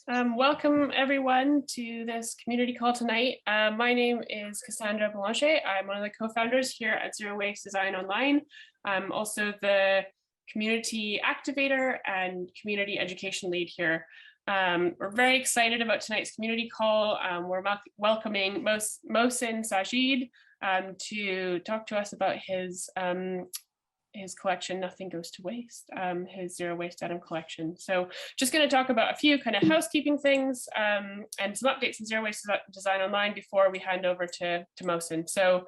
Welcome everyone to this community call tonight. My name is Cassandra Boulanger. I'm one of the co-founders here at Zero Waste Design Online. I'm also the community activator and community education lead here. We're very excited about tonight's community call. We're welcoming Mohsin Sajid to talk to us about his collection, Nothing Goes to Waste, his zero waste denim collection. So just going to talk about a few kind of housekeeping things and some updates in Zero Waste Design Online before we hand over to Mohsin. So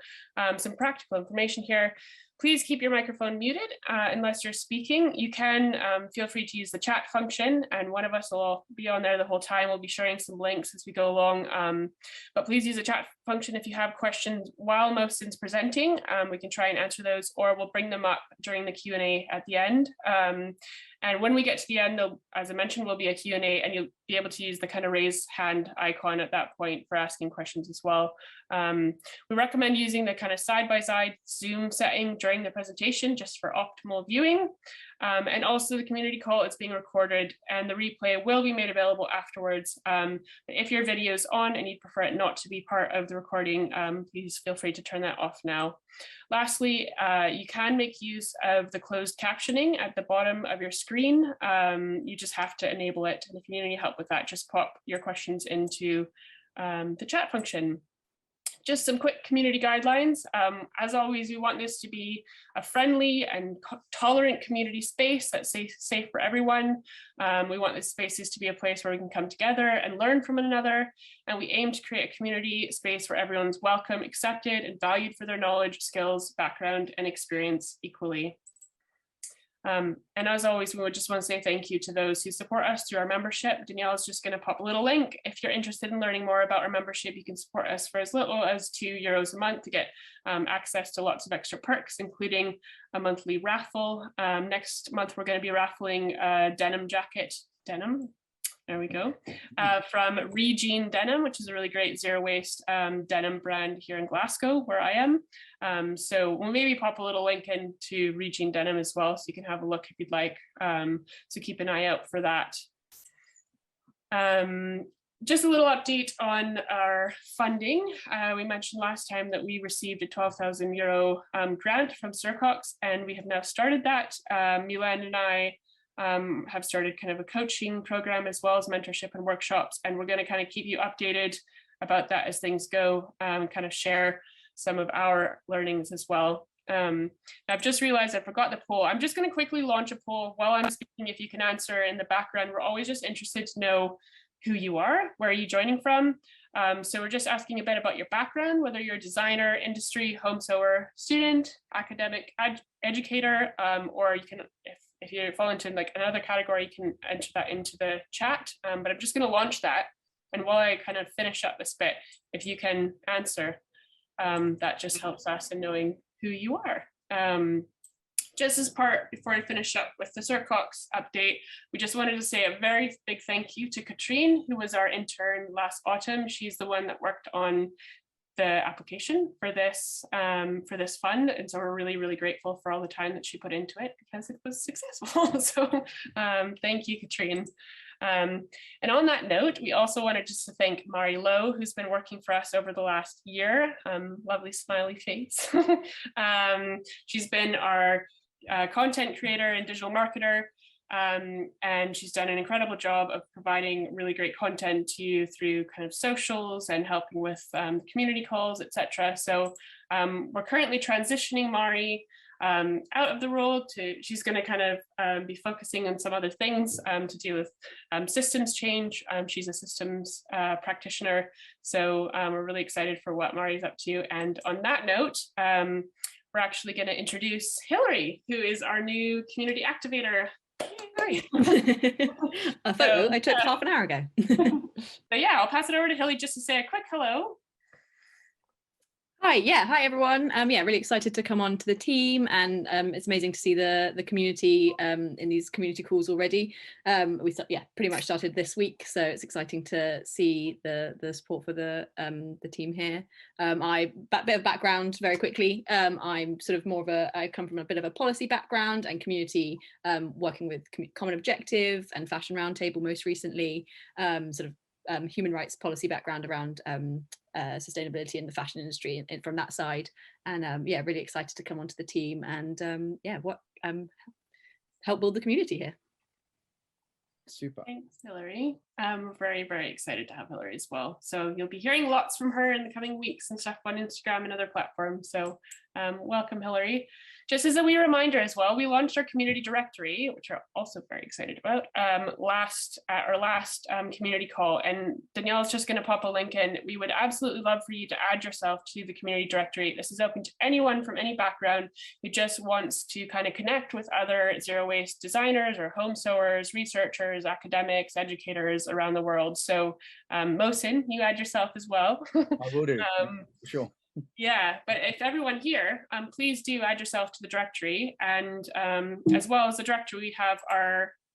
some practical information here. Please keep your microphone muted unless you're speaking. You can feel free to use the chat function, and one of us will be on there the whole time. We'll be sharing some links as we go along, but please use the chat function if you have questions while Mohsin's presenting. We can try and answer those, or we'll bring them up during the Q&A at the end. And when we get to the end, as I mentioned, will be a Q&A, and you'll be able to use the kind of raise hand icon at that point for asking questions as well. We recommend using the kind of side-by-side Zoom setting during the presentation just for optimal viewing. And also the community call is being recorded and the replay will be made available afterwards. If your video is on and you'd prefer it not to be part of the recording, please feel free to turn that off now. Lastly, you can make use of the closed captioning at the bottom of your screen. You just have to enable it. And if you need any help with that, just pop your questions into the chat function. Just some quick community guidelines. As always, we want this to be a friendly and tolerant community space that's safe for everyone. We want these spaces to be a place where we can come together and learn from one another. And we aim to create a community space where everyone's welcome, accepted, and valued for their knowledge, skills, background, and experience equally. And as always, we would just want to say thank you to those who support us through our membership. Danielle is just going to pop a little link. If you're interested in learning more about our membership, you can support us for as little as €2 a month to get access to lots of extra perks, including a monthly raffle. Next month, we're going to be raffling a denim jacket, there we go, from Jeans Denim, which is a really great zero waste denim brand here in Glasgow, where I am. So we'll maybe pop a little link into Jeans Denim as well, so you can have a look if you'd like. So keep an eye out for that. Just a little update on our funding. We mentioned last time that we received a €12,000 grant from CirCox, and we have now started that. Milan and I have started kind of a coaching program as well as mentorship and workshops, and we're going to kind of keep you updated about that as things go, kind of share some of our learnings as well. I've just realized I forgot the poll. I'm just going to quickly launch a poll while I'm speaking. If you can answer in the background, we're always just interested to know who you are, where are you joining from. So we're just asking a bit about your background, whether you're a designer, industry, home sewer, student, academic, educator, or you can, if you fall into like another category, you can enter that into the chat. But I'm just going to launch that. And while I kind of finish up this bit, if you can answer, that just helps us in knowing who you are. Just as part, before I finish up with the CirCox update, we just wanted to say a very big thank you to Katrine, who was our intern last autumn. She's the one that worked on the application for this fund, and so we're really, really grateful for all the time that she put into it because it was successful. So thank you, Katrine. And on that note, we also wanted just to thank Mari Lowe, who's been working for us over the last year. Lovely smiley face. She's been our content creator and digital marketer. And she's done an incredible job of providing really great content to you through kind of socials and helping with community calls, etc. So we're currently transitioning Mari out of the role she's going to kind of be focusing on some other things to do with systems change. She's a systems practitioner, so we're really excited for what Mari's up to. And on that note, we're actually going to introduce Hillary, who is our new community activator. I thought I took half an hour ago. But yeah, I'll pass it over to Hilly just to say a quick hello. Hi everyone. Yeah, really excited to come on to the team, and it's amazing to see the community in these community calls already. We pretty much started this week, so it's exciting to see the support for the team here. Bit of background very quickly. I'm sort of I come from a bit of a policy background and community, working with Common Objective and Fashion Roundtable most recently. Human rights policy background around sustainability in the fashion industry and from that side, and yeah, really excited to come onto the team and help build the community here. Super. Thanks, Hilary. We're very, very excited to have Hilary as well. So you'll be hearing lots from her in the coming weeks and stuff on Instagram and other platforms. So welcome, Hilary. Just as a wee reminder as well, we launched our community directory, which we're also very excited about, last community call. And Danielle's just going to pop a link in. We would absolutely love for you to add yourself to the community directory. This is open to anyone from any background who just wants to kind of connect with other zero waste designers or home sewers, researchers, academics, educators around the world. So Mohsin, you add yourself as well. I will do, for sure. Yeah, but if everyone here, please do add yourself to the directory. And as well as the directory,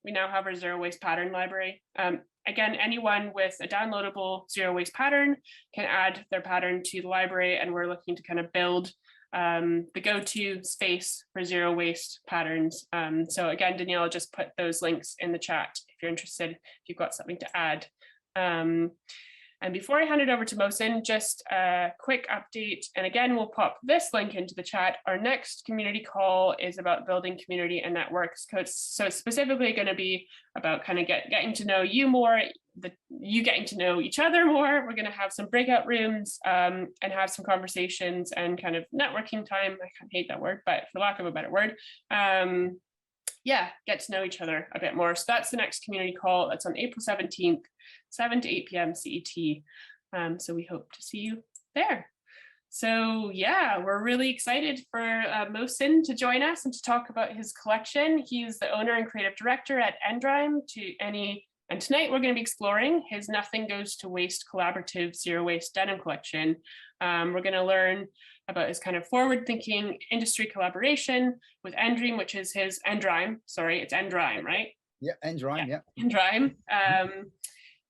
we now have our zero waste pattern library. Again, anyone with a downloadable zero waste pattern can add their pattern to the library, and we're looking to kind of build the go-to space for zero waste patterns. So again, Danielle just put those links in the chat if you're interested, if you've got something to add. And before I hand it over to Mohsin, just a quick update. And again, we'll pop this link into the chat. Our next community call is about building community and networks. So it's specifically going to be about kind of getting to know you more, you getting to know each other more. We're going to have some breakout rooms and have some conversations and kind of networking time. I kind of hate that word, but for lack of a better word, yeah, get to know each other a bit more. So that's the next community call. That's on April 17th, 7 to 8 p.m. CET. So we hope to see you there. So yeah, we're really excited for Mohsin to join us and to talk about his collection. He's the owner and creative director at ENDRIME. And tonight we're going to be exploring his Nothing Goes to Waste collaborative zero waste denim collection. We're going to learn about his kind of forward-thinking industry collaboration with ENDRIME, which is his ENDRIME. Sorry, it's ENDRIME, right? Yeah, ENDRIME, yeah. ENDRIME.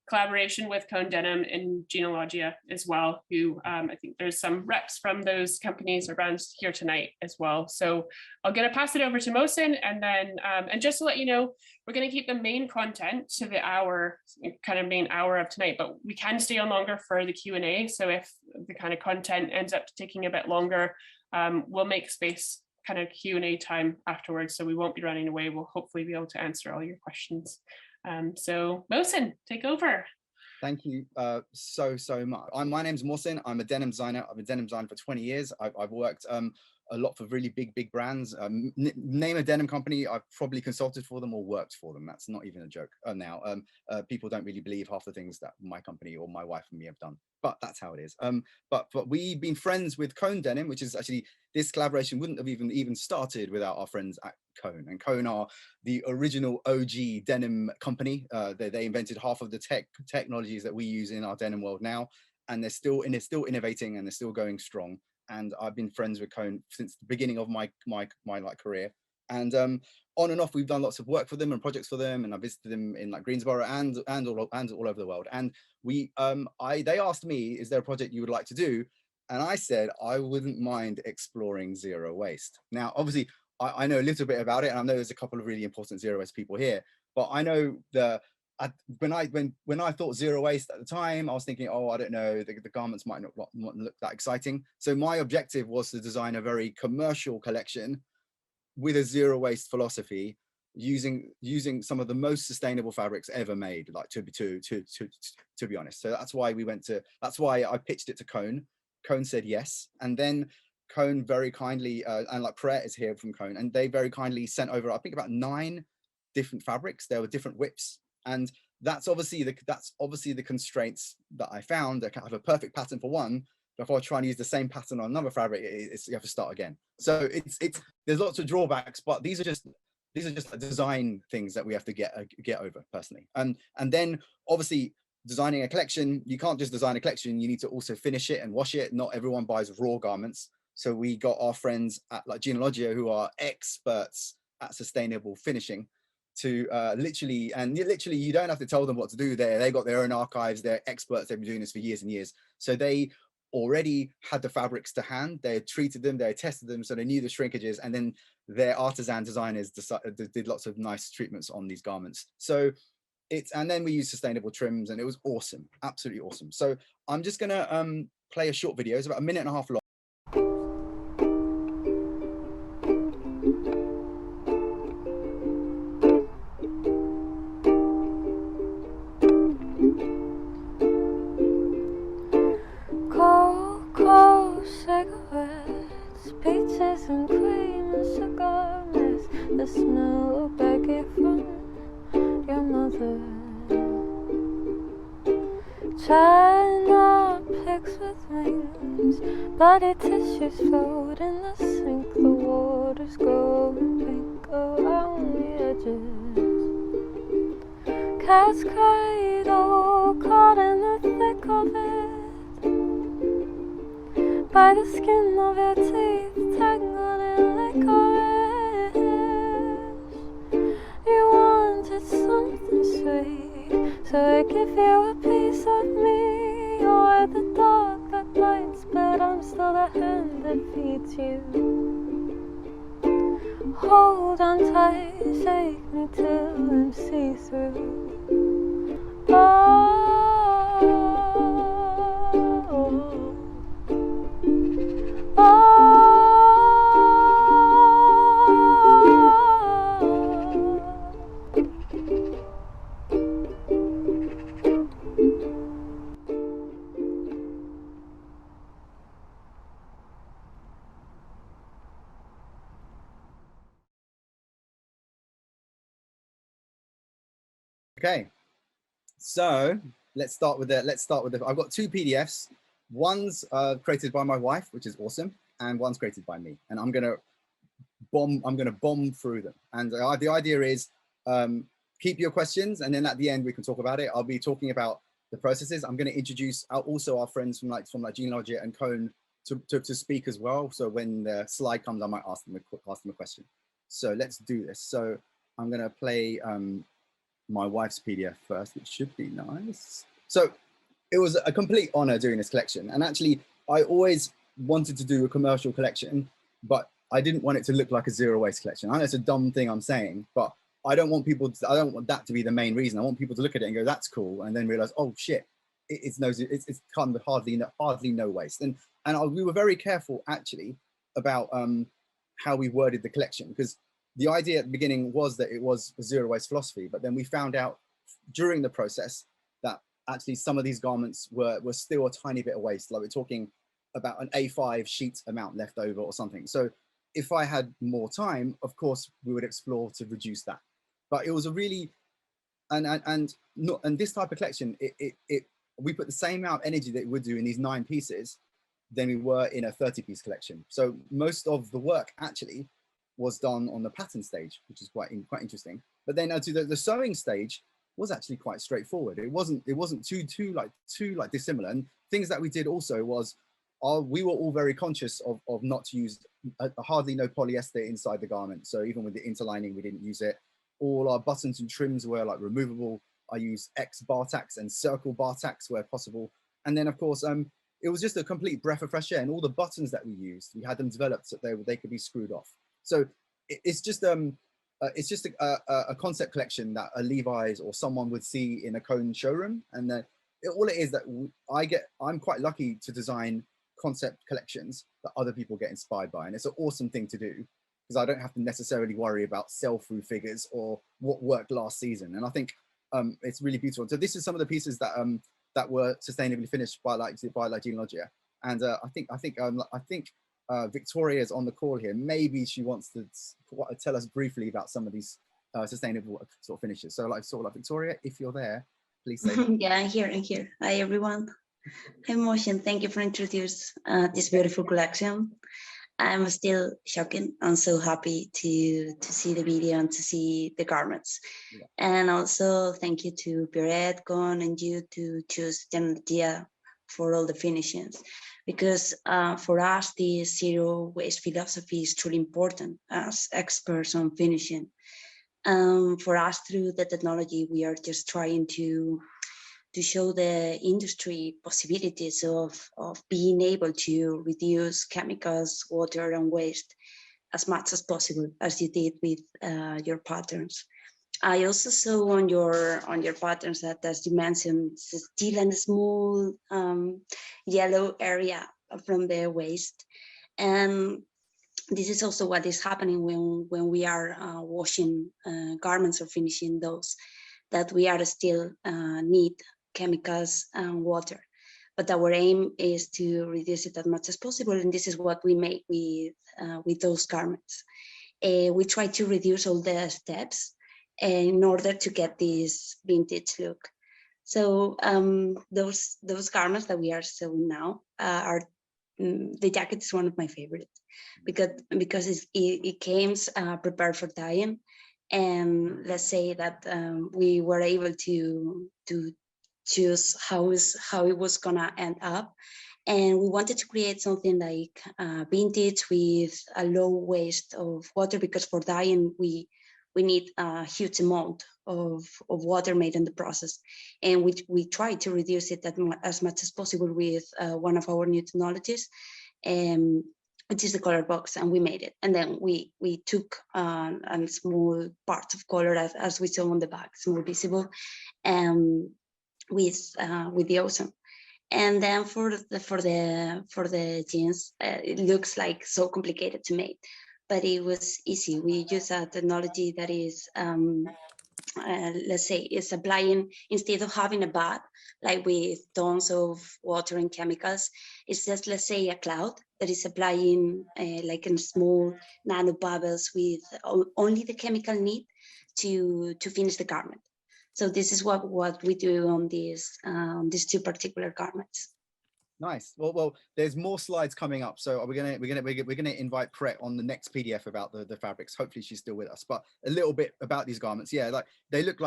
Collaboration with CONE Denim and JEANOLOGIA as well, who I think there's some reps from those companies or brands here tonight as well. So I'm going to pass it over to Mohsin, and then and just to let you know, we're going to keep the main content to the main hour of tonight, but we can stay on longer for the Q&A. So if the kind of content ends up taking a bit longer, we'll make space kind of Q&A time afterwards, so we won't be running away. We'll hopefully be able to answer all your questions. So Mohsin, take over. Thank you so much. My name's Mohsin. I'm a denim designer. I've been denim designer for 20 years. I've worked a lot for really big brands. Name a denim company, I've probably consulted for them or worked for them. That's not even a joke now. People don't really believe half the things that my company or my wife and me have done, but that's how it is. But we've been friends with CONE Denim, which is actually, this collaboration wouldn't have even started without our friends at CONE. And CONE are the original OG denim company. They invented half of the technologies that we use in our denim world now, and they're still innovating, and they're still going strong. And I've been friends with CONE since the beginning of my career. And on and off, we've done lots of work for them and projects for them, and I visited them in like Greensboro and all over the world. And they asked me, is there a project you would like to do? And I said I wouldn't mind exploring zero waste. Now, obviously, I know a little bit about it, and I know there's a couple of really important zero waste people here, but I know when I thought zero waste at the time, I was thinking, oh, I don't know, the garments might not look that exciting. So my objective was to design a very commercial collection with a zero waste philosophy, using some of the most sustainable fabrics ever made, like to be honest. So that's why I pitched it to CONE. CONE said yes, and then CONE very kindly, and like Pret is here from CONE, and they very kindly sent over, I think, about 9 different fabrics. There were different whips, and that's obviously the constraints that I found. I can't have a perfect pattern for one. Before I try and use the same pattern on another fabric, you have to start again. So there's lots of drawbacks, but these are just design things that we have to get over personally. And then obviously designing a collection, you can't just design a collection, you need to also finish it and wash it. Not everyone buys raw garments. So we got our friends at like JEANOLOGIA, who are experts at sustainable finishing, to literally you don't have to tell them what to do there. They got their own archives, they're experts, they've been doing this for years and years. So they already had the fabrics to hand, they had treated them, they had tested them, so they knew the shrinkages, and then their artisan designers did lots of nice treatments on these garments. So and then we used sustainable trims, and it was awesome, absolutely awesome. So I'm just gonna play a short video. It's about 1.5 minutes long. Cold cigarettes, peaches and cream and cigar mess, the smell of Becky from your mother. China pigs with wings, bloody tissues float in the sink, the water's growing pink around the edges. Cat's cradle caught in the thick of it, by the skin of your teeth, tangled in licorice. You wanted something sweet, so I give you a piece of me. You're the dog that bites, but I'm still the hand that feeds you. Hold on tight, shake me till I'm see-through. Oh. Okay, so let's start with I've got 2 PDFs. One's created by my wife, which is awesome, and one's created by me, and I'm gonna bomb through them. And the idea is keep your questions, and then at the end we can talk about it. I'll be talking about the processes. I'm going to introduce also our friends from JEANOLOGIA and CONE to speak as well. So when the slide comes, I might ask them a question. So let's do this. So I'm going to play my wife's PDF first, which should be nice. So it was a complete honor doing this collection, and actually I always wanted to do a commercial collection, but I didn't want it to look like a zero waste collection. I know it's a dumb thing I'm saying, but I don't want that to be the main reason. I want people to look at it and go, that's cool, and then realize, oh shit, it's kind of hardly no waste. And we were very careful actually about how we worded the collection, because the idea at the beginning was that it was a zero waste philosophy, but then we found out during the process that actually some of these garments were still a tiny bit of waste. Like we're talking about an A5 sheet amount left over or something. So if I had more time, of course, we would explore to reduce that. But it was a really, and this type of collection, we put the same amount of energy that we would do in these 9 pieces than we were in a 30-piece collection. So most of the work actually was done on the pattern stage, which is quite interesting. But then to the sewing stage was actually quite straightforward. It wasn't too dissimilar. And things that we did also was we were all very conscious of not to use hardly no polyester inside the garment. So even with the interlining, we didn't use it. All our buttons and trims were like removable. I used X bar tacks and circle bar tacks where possible. And then of course, it was just a complete breath of fresh air. And all the buttons that we used, we had them developed so they could be screwed off. So it's just a concept collection that a Levi's or someone would see in a CONE showroom. And all it is that I'm quite lucky to design concept collections that other people get inspired by. And it's an awesome thing to do, because I don't have to necessarily worry about sell-through figures or what worked last season. And I think it's really beautiful. So this is some of the pieces that were sustainably finished by JEANOLOGIA. And I think Victoria is on the call here. Maybe she wants to tell us briefly about some of these sustainable sort of finishes. So like Victoria, if you're there, please say. Yeah, I'm here. Hi everyone. Hi Mohsin, thank you for introducing this beautiful collection. I'm still shocking. I'm so happy to see the video and to see the garments. Yeah. And also thank you to Pierrette, Con, and you to choose JEANOLOGIA for all the finishings. Because for us, the zero waste philosophy is truly important as experts on finishing. For us, through the technology, we are just trying to show the industry possibilities of being able to reduce chemicals, water, and waste as much as possible, as you did with your patterns. I also saw on your patterns that, as you mentioned, still a small yellow area from the waste, and this is also what is happening when we are washing garments or finishing those, that we are still need chemicals and water. But our aim is to reduce it as much as possible, and this is what we make with those garments. We try to reduce all the steps in order to get this vintage look. So those garments that we are sewing now are the jacket is one of my favorite because it came prepared for dyeing, and let's say that we were able to choose how it was gonna end up, and we wanted to create something like vintage with a low waste of water, because for dyeing we need a huge amount of water made in the process, and we try to reduce it as much as possible with one of our new technologies, which is the color box, and we made it. And then we took a small parts of color as we saw on the back, small visible, with the ozone. And then for the jeans, it looks like so complicated to make, but it was easy. We use a technology that is, let's say, is applying, instead of having a bath, like with tons of water and chemicals, it's just, let's say, a cloud that is applying like in small nano bubbles with only the chemical need to finish the garment. So this is what we do on these two particular garments. Nice. Well, there's more slides coming up, so we're gonna invite Pret on the next PDF about the fabrics. Hopefully she's still with us. But a little bit about these garments. Yeah, like it looks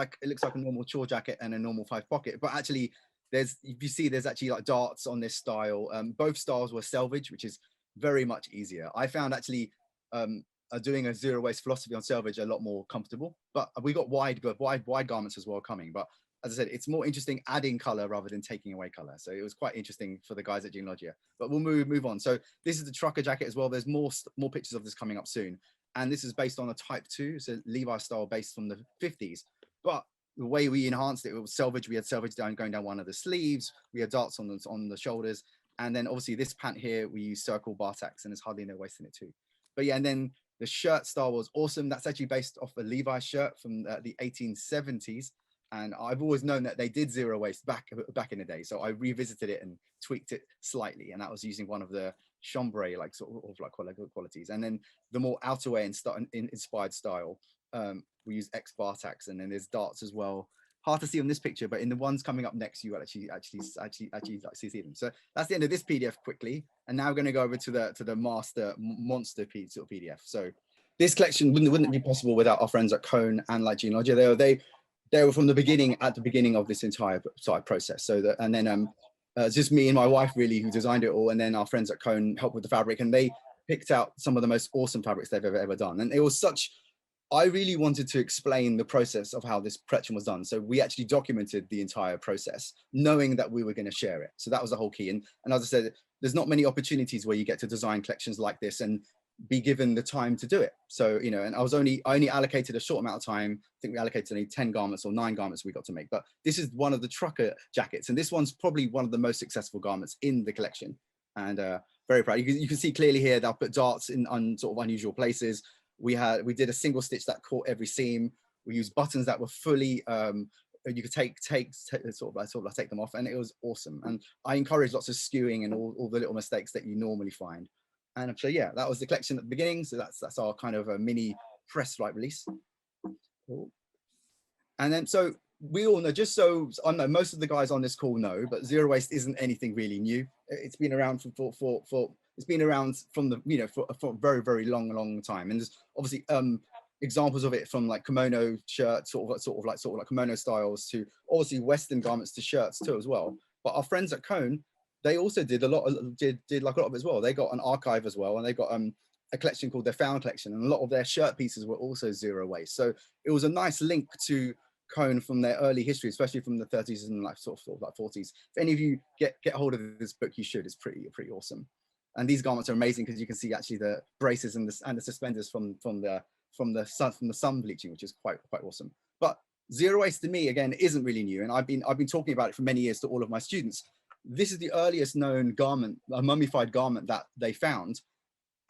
like a normal chore jacket and a normal 5 pocket, but actually if you see, there's actually like darts on this style. Both styles were selvage, which is very much easier. I found actually doing a zero waste philosophy on selvage a lot more comfortable, but we got wide garments as well coming. But as I said, it's more interesting adding color rather than taking away color. So it was quite interesting for the guys at JEANOLOGIA. But we'll move on. So this is the trucker jacket as well. There's more pictures of this coming up soon. And this is based on a Type 2, so Levi style based from the 50s. But the way we enhanced it was selvage. We had selvage going down one of the sleeves. We had darts on the shoulders. And then obviously this pant here, we use circle bar tacks, and there's hardly no waist in it too. But yeah, and then the shirt style was awesome. That's actually based off a Levi shirt from the 1870s. And I've always known that they did zero waste back in the day. So I revisited it and tweaked it slightly. And that was using one of the chambray, like sort of like qualities. And then the more outerwear inspired style, we use X bar tacks, and then there's darts as well. Hard to see on this picture, but in the ones coming up next, you will actually like see them. So that's the end of this PDF quickly. And now we're going to go over to the monster PDF. So this collection wouldn't be possible without our friends at CONE and like JEANOLOGIA. They were from the beginning, at the beginning of this entire process. So and then it's just me and my wife really who designed it all, and then our friends at CONE helped with the fabric, and they picked out some of the most awesome fabrics they've ever done. And it was I really wanted to explain the process of how this collection was done. So we actually documented the entire process, knowing that we were going to share it. So that was the whole key. And as I said, there's not many opportunities where you get to design collections like this and be given the time to do it. So, you know, and I only allocated a short amount of time. I think we allocated only 10 garments or 9 garments we got to make, but this is one of the trucker jackets. And this one's probably one of the most successful garments in the collection. And very proud. You can see clearly here, they'll put darts in sort of unusual places. We did a single stitch that caught every seam. We used buttons that were fully, you could take sort of take them off, and it was awesome. And I encourage lots of skewing and all the little mistakes that you normally find. And so yeah, that was the collection at the beginning. So that's our kind of a mini press flight release. Cool. And then so we all know, just so I know, most of the guys on this call know, but zero waste isn't anything really new. It's been around for it's been around from the, you know, for a very, very long time. And there's obviously examples of it from like kimono shirts, sort of like kimono styles, to obviously Western garments to shirts too as well. But our friends at CONE, they also did a lot of, did like a lot of it as well. They got an archive as well, and they got a collection called their Found Collection, and a lot of their shirt pieces were also zero waste. So it was a nice link to CONE from their early history, especially from the 30s and like sort of like 40s. If any of you get hold of this book, you should. It's pretty awesome. And these garments are amazing because you can see actually the braces and the suspenders from the sun bleaching, which is quite awesome. But zero waste to me, again, isn't really new, and I've been talking about it for many years to all of my students. This is the earliest known garment, a mummified garment that they found,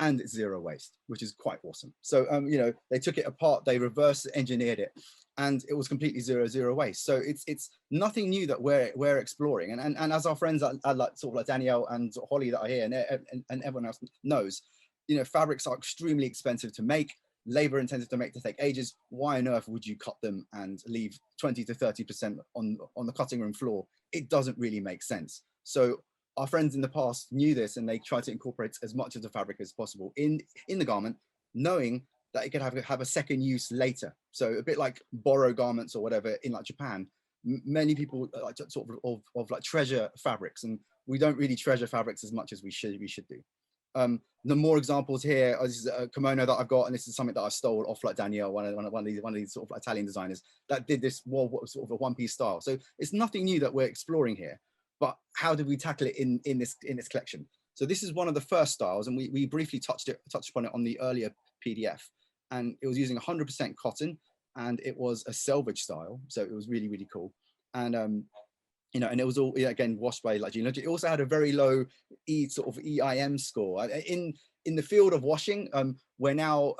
and it's zero waste, which is quite awesome. So you know, they took it apart, they reverse engineered it, and it was completely zero waste. So it's nothing new that we're exploring. And as our friends at like sort of like Danielle and Holly that are here, and everyone else knows, you know, fabrics are extremely expensive to make, labor intensive to make, to take ages. Why on earth would you cut them and leave 20 to 30% on the cutting room floor? It doesn't really make sense. So our friends in the past knew this, and they tried to incorporate as much of the fabric as possible in the garment, knowing that it could have a second use later. So a bit like borrow garments or whatever in like Japan, many people like sort of like treasure fabrics, and we don't really treasure fabrics as much as we should do. The more examples here, this is a kimono that I've got, and this is something that I stole off like Danielle, one of these sort of Italian designers that did this sort of a one-piece style. So it's nothing new that we're exploring here, but how did we tackle it in this collection? So this is one of the first styles, and we briefly touched upon it on the earlier PDF, and it was using 100% cotton, and it was a selvage style, so it was really cool. And you know, and it was all, again, washed by like JEANOLOGIA. It also had a very low EIM score. In the field of washing, we're now,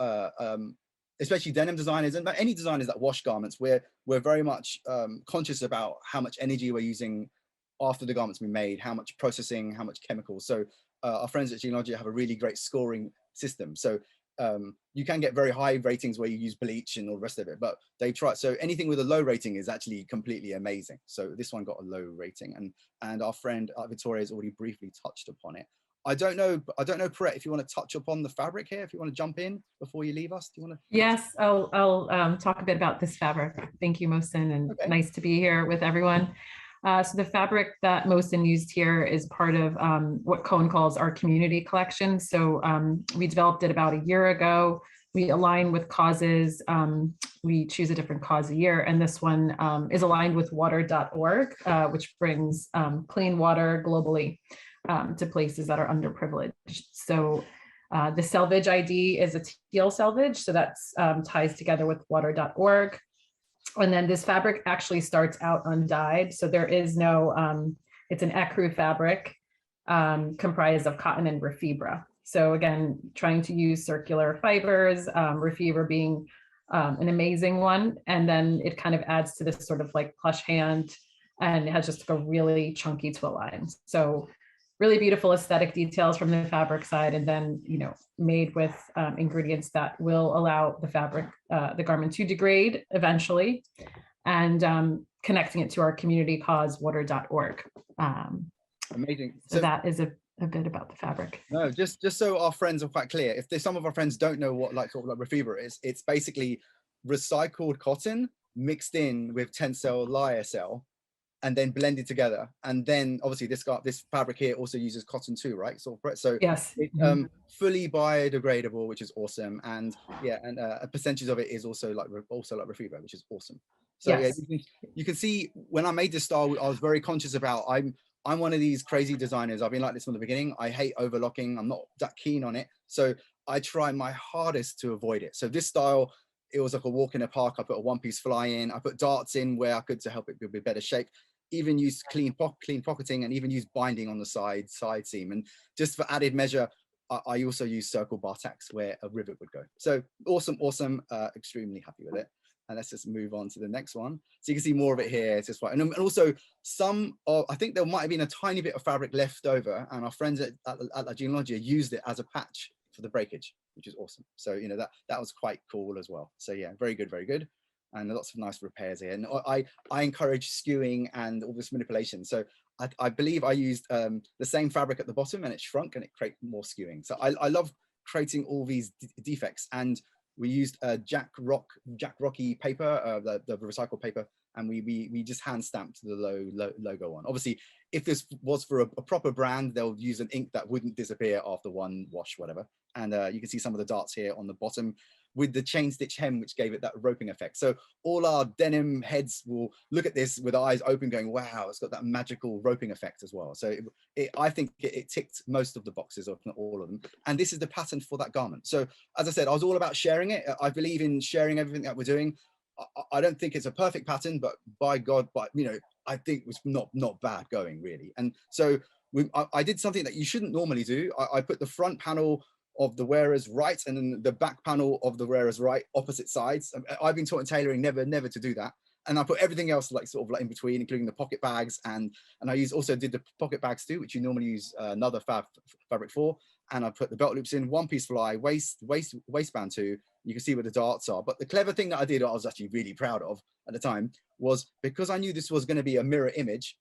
especially denim designers and any designers that wash garments, we're very much conscious about how much energy we're using after the garment's been made, how much processing, how much chemicals. So our friends at JEANOLOGIA have a really great scoring system. So you can get very high ratings where you use bleach and all the rest of it, but they try, so anything with a low rating is actually completely amazing. So this one got a low rating, and our friend Victoria has already briefly touched upon it. I don't know, Perrette, if you want to touch upon the fabric here, if you want to jump in before you leave us. Do you want to? Yes, I'll talk a bit about this fabric. Thank you, Mohsin, and nice to be here with everyone. So the fabric that Mohsin used here is part of what CONE calls our community collection. So we developed it about a year ago. We align with causes. We choose a different cause a year. And this one is aligned with water.org, which brings clean water globally to places that are underprivileged. So the selvage ID is a teal selvage. So that's ties together with water.org. And then this fabric actually starts out undyed. So there is no, it's an ecru fabric comprised of cotton and refibra. So again, trying to use circular fibers, refibra being an amazing one. And then it kind of adds to this sort of like plush hand, and it has just like a really chunky twill line. So really beautiful aesthetic details from the fabric side, and then, you know, made with ingredients that will allow the fabric, the garment to degrade eventually, and connecting it to our community cause, water.org. Amazing. So that is a bit about the fabric. No, just so our friends are quite clear, if there's some of our friends don't know what like sort of like refibra is, it's basically recycled cotton mixed in with tensile lyocell, and then blended together. And then obviously this fabric here also uses cotton too, right? So yes, it's fully biodegradable, which is awesome. And yeah, and a percentage of it is also like refibra, which is awesome. So yes. Yeah, you can see when I made this style, I was very conscious about, I'm one of these crazy designers. I've been like this from the beginning. I hate overlocking. I'm not that keen on it. So I try my hardest to avoid it. So this style, it was like a walk in a park. I put a one-piece fly in. I put darts in where I could to help it be better shape. Even use clean pocketing, and even use binding on the side seam. And just for added measure, I also use circle bar tacks where a rivet would go. So awesome. Extremely happy with it. And let's just move on to the next one. So you can see more of it here. It's just right. And also I think there might have been a tiny bit of fabric left over, and our friends at JEANOLOGIA used it as a patch for the breakage, which is awesome. So, you know, that was quite cool as well. So yeah, very good. and lots of nice repairs here. And I encourage skewing and all this manipulation. So I believe I used the same fabric at the bottom, and it shrunk and it created more skewing. So I love creating all these defects. And we used Jack Rocky paper, the recycled paper, and we just hand stamped the logo on. Obviously, if this was for a proper brand, they'll use an ink that wouldn't disappear after one wash, whatever. And you can see some of the darts here on the bottom with the chain stitch hem, which gave it that roping effect. So all our denim heads will look at this with eyes open going, wow, it's got that magical roping effect as well. So I think it ticked most of the boxes, if not all of them. And this is the pattern for that garment. So as I said, I was all about sharing it. I believe in sharing everything that we're doing. I don't think it's a perfect pattern, but by God, I think it was not bad going really. And so I did something that you shouldn't normally do. I put the front panel of the wearer's right and then the back panel of the wearer's right, opposite sides. I've been taught in tailoring never to do that. And I put everything else sort of in between, including the pocket bags, and I also did the pocket bags too, which you normally use another fabric for. And I put the belt loops in, one piece fly, waistband too. You can see where the darts are. But the clever thing that I did, I was actually really proud of at the time, was because I knew this was going to be a mirror image,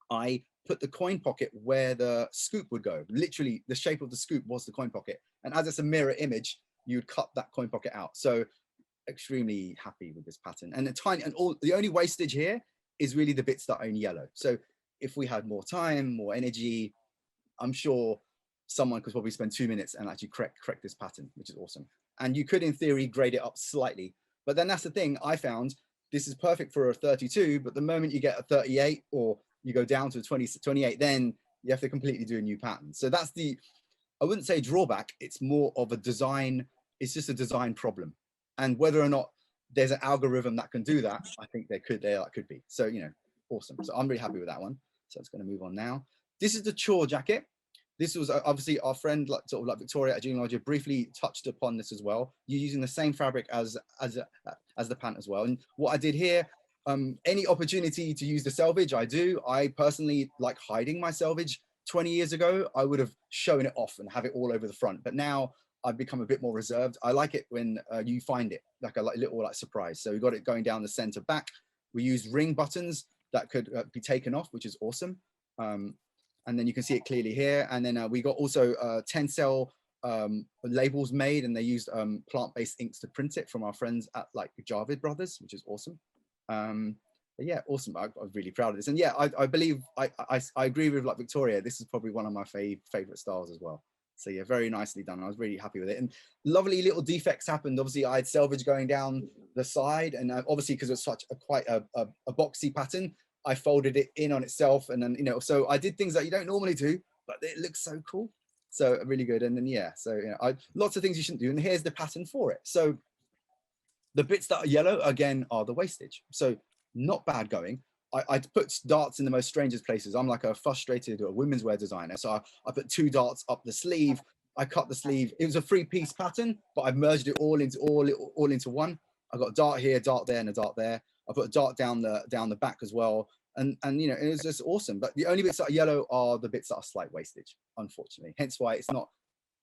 I put the coin pocket where the scoop would go. Literally, the shape of the scoop was the coin pocket. And as it's a mirror image, you would cut that coin pocket out. So extremely happy with this pattern. And the only wastage here is really the bits that are in yellow. So if we had more time, more energy, I'm sure someone could probably spend 2 minutes and actually correct this pattern, which is awesome. And you could, in theory, grade it up slightly. But then that's the thing I found. This is perfect for a 32, but the moment you get a 38 or you go down to a 28, then you have to completely do a new pattern. So that's I wouldn't say drawback, it's more of a design, it's just a design problem. And whether or not there's an algorithm that can do that, I think there could be. So, awesome. So I'm really happy with that one. So it's going to move on now. This is the chore jacket. This was obviously our friend, Victoria at JEANOLOGIA briefly touched upon this as well. You're using the same fabric as the pant as well. And what I did here, any opportunity to use the selvage, I do. I personally like hiding my selvage. 20 years ago, I would have shown it off and have it all over the front. But now I've become a bit more reserved. I like it when you find it, like a little surprise. So we got it going down the center back. We used ring buttons that could be taken off, which is awesome. And then you can see it clearly here. And then we got also Tencel labels made, and they used plant-based inks to print it from our friends at Javid Brothers, which is awesome. But yeah, awesome. I'm really proud of this. And yeah, I believe I agree with Victoria. This is probably one of my favorite styles as well. So yeah, very nicely done. I was really happy with it. And lovely little defects happened. Obviously, I had selvage going down the side, and obviously because it's such quite a boxy pattern, I folded it in on itself, and then so I did things that you don't normally do, but it looks so cool. So really good. And then yeah, so lots of things you shouldn't do. And here's the pattern for it. So the bits that are yellow again are the wastage. So not bad going. I put darts in the most strangest places. I'm like a frustrated women's wear designer. So I put 2 darts up the sleeve. I cut the sleeve. It was a 3-piece pattern, but I merged it all into one. I got a dart here, dart there, and a dart there. I put a dart down the back as well. And it was just awesome. But the only bits that are yellow are the bits that are slight wastage, unfortunately. Hence why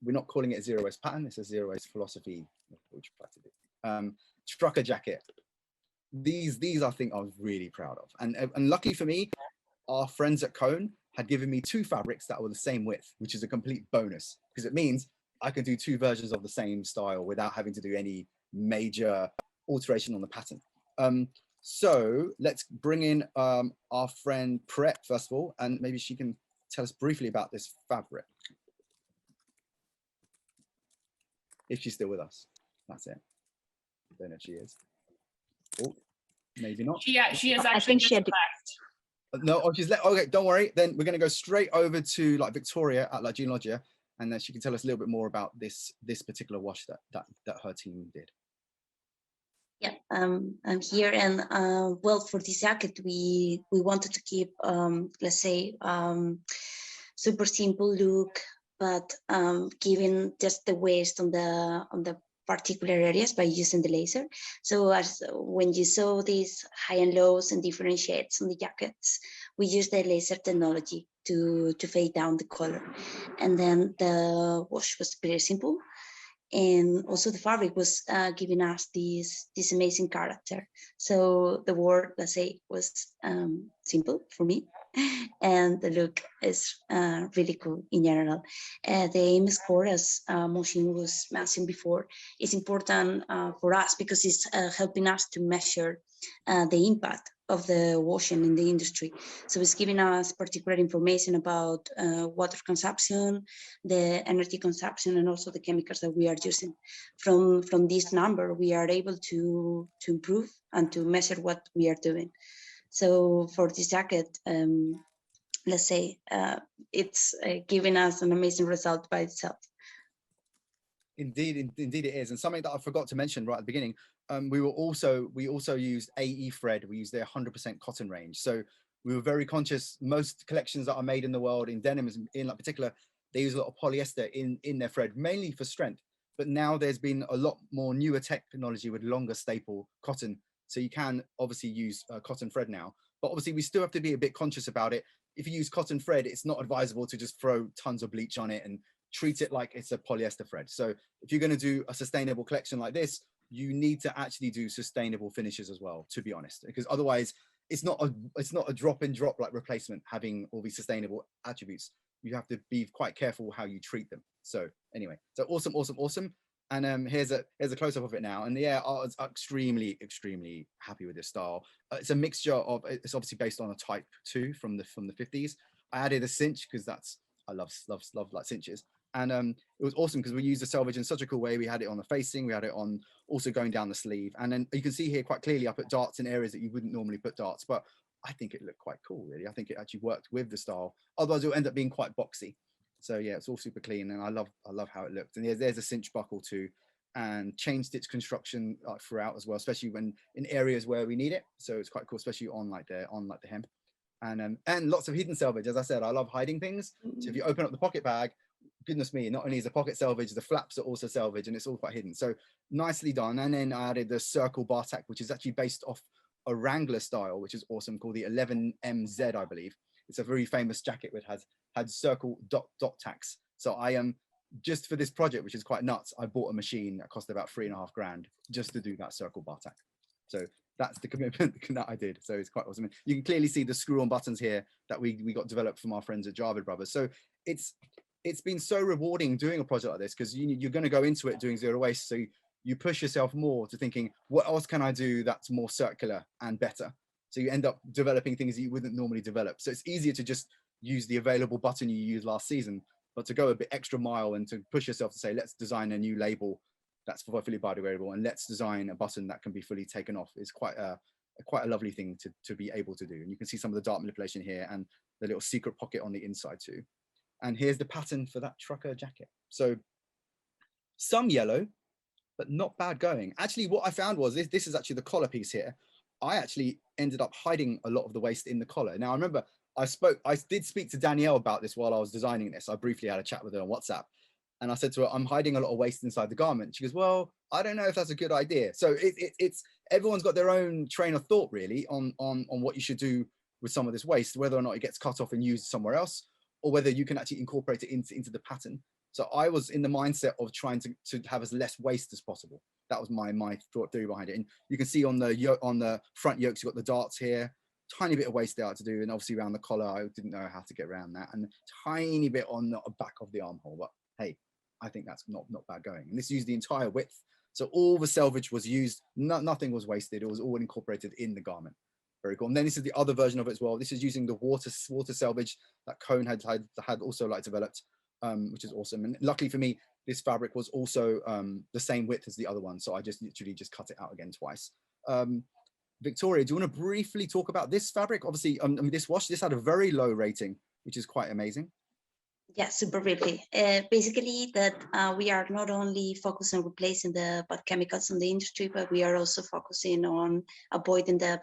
we're not calling it a zero waste pattern. It's a zero waste philosophy. Trucker jacket. These I think I was really proud of. And luckily for me, our friends at CONE had given me 2 fabrics that were the same width, which is a complete bonus, because it means I can do 2 versions of the same style without having to do any major alteration on the pattern. So let's bring in our friend Pret first of all, and maybe she can tell us briefly about this fabric. If she's still with us. That's it. I don't know if she is. Oh, maybe not. She is actually just left. No, she's left. Okay, don't worry. Then we're going to go straight over to Victoria at JEANOLOGIA, and then she can tell us a little bit more about this particular wash that her team did. Yeah, I'm here, and well, for this jacket, we wanted to keep, let's say, super simple look, but giving just the waist on the particular areas by using the laser. So as when you saw these high and lows and different shades on the jackets, we used the laser technology to fade down the color. And then the wash was very simple. And also the fabric was giving us this amazing character. So the work, let's say, was simple for me, and the look is really cool in general. The aim score, as Mohsin was mentioning before, is important for us because it's helping us to measure the impact of the washing in the industry. So it's giving us particular information about water consumption, the energy consumption, and also the chemicals that we are using. From this number, we are able to improve and to measure what we are doing. So for this jacket, let's say it's giving us an amazing result by itself. Indeed it is. And something that I forgot to mention right at the beginning, we also used AE thread. We used their 100% cotton range. So we were very conscious. Most collections that are made in the world in denim, in particular, they use a lot of polyester in their thread, mainly for strength. But now there's been a lot more newer technology with longer staple cotton. So you can obviously use cotton thread now. But obviously we still have to be a bit conscious about it. If you use cotton thread, it's not advisable to just throw tons of bleach on it and treat it like it's a polyester thread. So if you're going to do a sustainable collection like this, you need to actually do sustainable finishes as well, to be honest, because otherwise it's not a drop in drop like replacement having all these sustainable attributes. You have to be quite careful how you treat them. So anyway, so awesome. And here's a close-up of it now. And yeah, I was extremely happy with this style. It's a mixture of, it's obviously based on a type 2 from the 50s. I added a cinch because I love like cinches. And it was awesome because we used the selvage in such a cool way. We had it on the facing, we had it on also going down the sleeve. And then you can see here quite clearly I put darts in areas that you wouldn't normally put darts, but I think it looked quite cool, really. I think it actually worked with the style. Otherwise it will end up being quite boxy. So yeah, it's all super clean, and I love how it looked. And there's a cinch buckle too, and chain stitch construction throughout as well, especially when in areas where we need it. So it's quite cool, especially on like the hem. And lots of hidden selvage. As I said, I love hiding things. So if you open up the pocket bag, goodness me, not only is the pocket selvage, the flaps are also selvage, and it's all quite hidden. So nicely done. And then I added the circle bar tack, which is actually based off a Wrangler style, which is awesome, called the 11MZ, I believe. It's a very famous jacket which had circle dot tacks. So I am just for this project, which is quite nuts, I bought a machine that cost about $3.5 grand just to do that circle bar tack. So that's the commitment that I did. So it's quite awesome. You can clearly see the screw-on buttons here that we got developed from our friends at Javed Brothers. So it's been so rewarding doing a project like this, because you're going to go into it doing zero waste. So you push yourself more to thinking, what else can I do that's more circular and better? So you end up developing things that you wouldn't normally develop. So it's easier to just use the available button you used last season, but to go a bit extra mile and to push yourself to say, let's design a new label that's fully biodegradable, and let's design a button that can be fully taken off, is quite a lovely thing to be able to do. And you can see some of the dart manipulation here and the little secret pocket on the inside too. And here's the pattern for that trucker jacket. So some yellow, but not bad going. Actually, what I found was this is actually the collar piece here. I actually ended up hiding a lot of the waist in the collar. Now I remember I did speak to Danielle about this while I was designing this. I briefly had a chat with her on WhatsApp, and I said to her, I'm hiding a lot of waist inside the garment. She goes, well, I don't know if that's a good idea. So it's everyone's got their own train of thought really on what you should do with some of this waist, whether or not it gets cut off and used somewhere else, or whether you can actually incorporate it into the pattern. So I was in the mindset of trying to have as less waste as possible. That was my thought theory behind it. And you can see on the front yokes, you've got the darts here, tiny bit of waist out to do, and obviously around the collar, I didn't know how to get around that, and a tiny bit on the back of the armhole. But hey, I think that's not bad going. And this used the entire width, so all the selvage was used. Nothing was wasted. It was all incorporated in the garment. Very cool. And then this is the other version of it as well. This is using the water selvage that CONE had also like developed, which is awesome. And luckily for me, this fabric was also the same width as the other one, so I just literally just cut it out again twice. Victoria, do you want to briefly talk about this fabric? Obviously, I mean, this had a very low rating, which is quite amazing. Yeah, super briefly. Basically, that we are not only focused on replacing the bad chemicals in the industry, but we are also focusing on avoiding the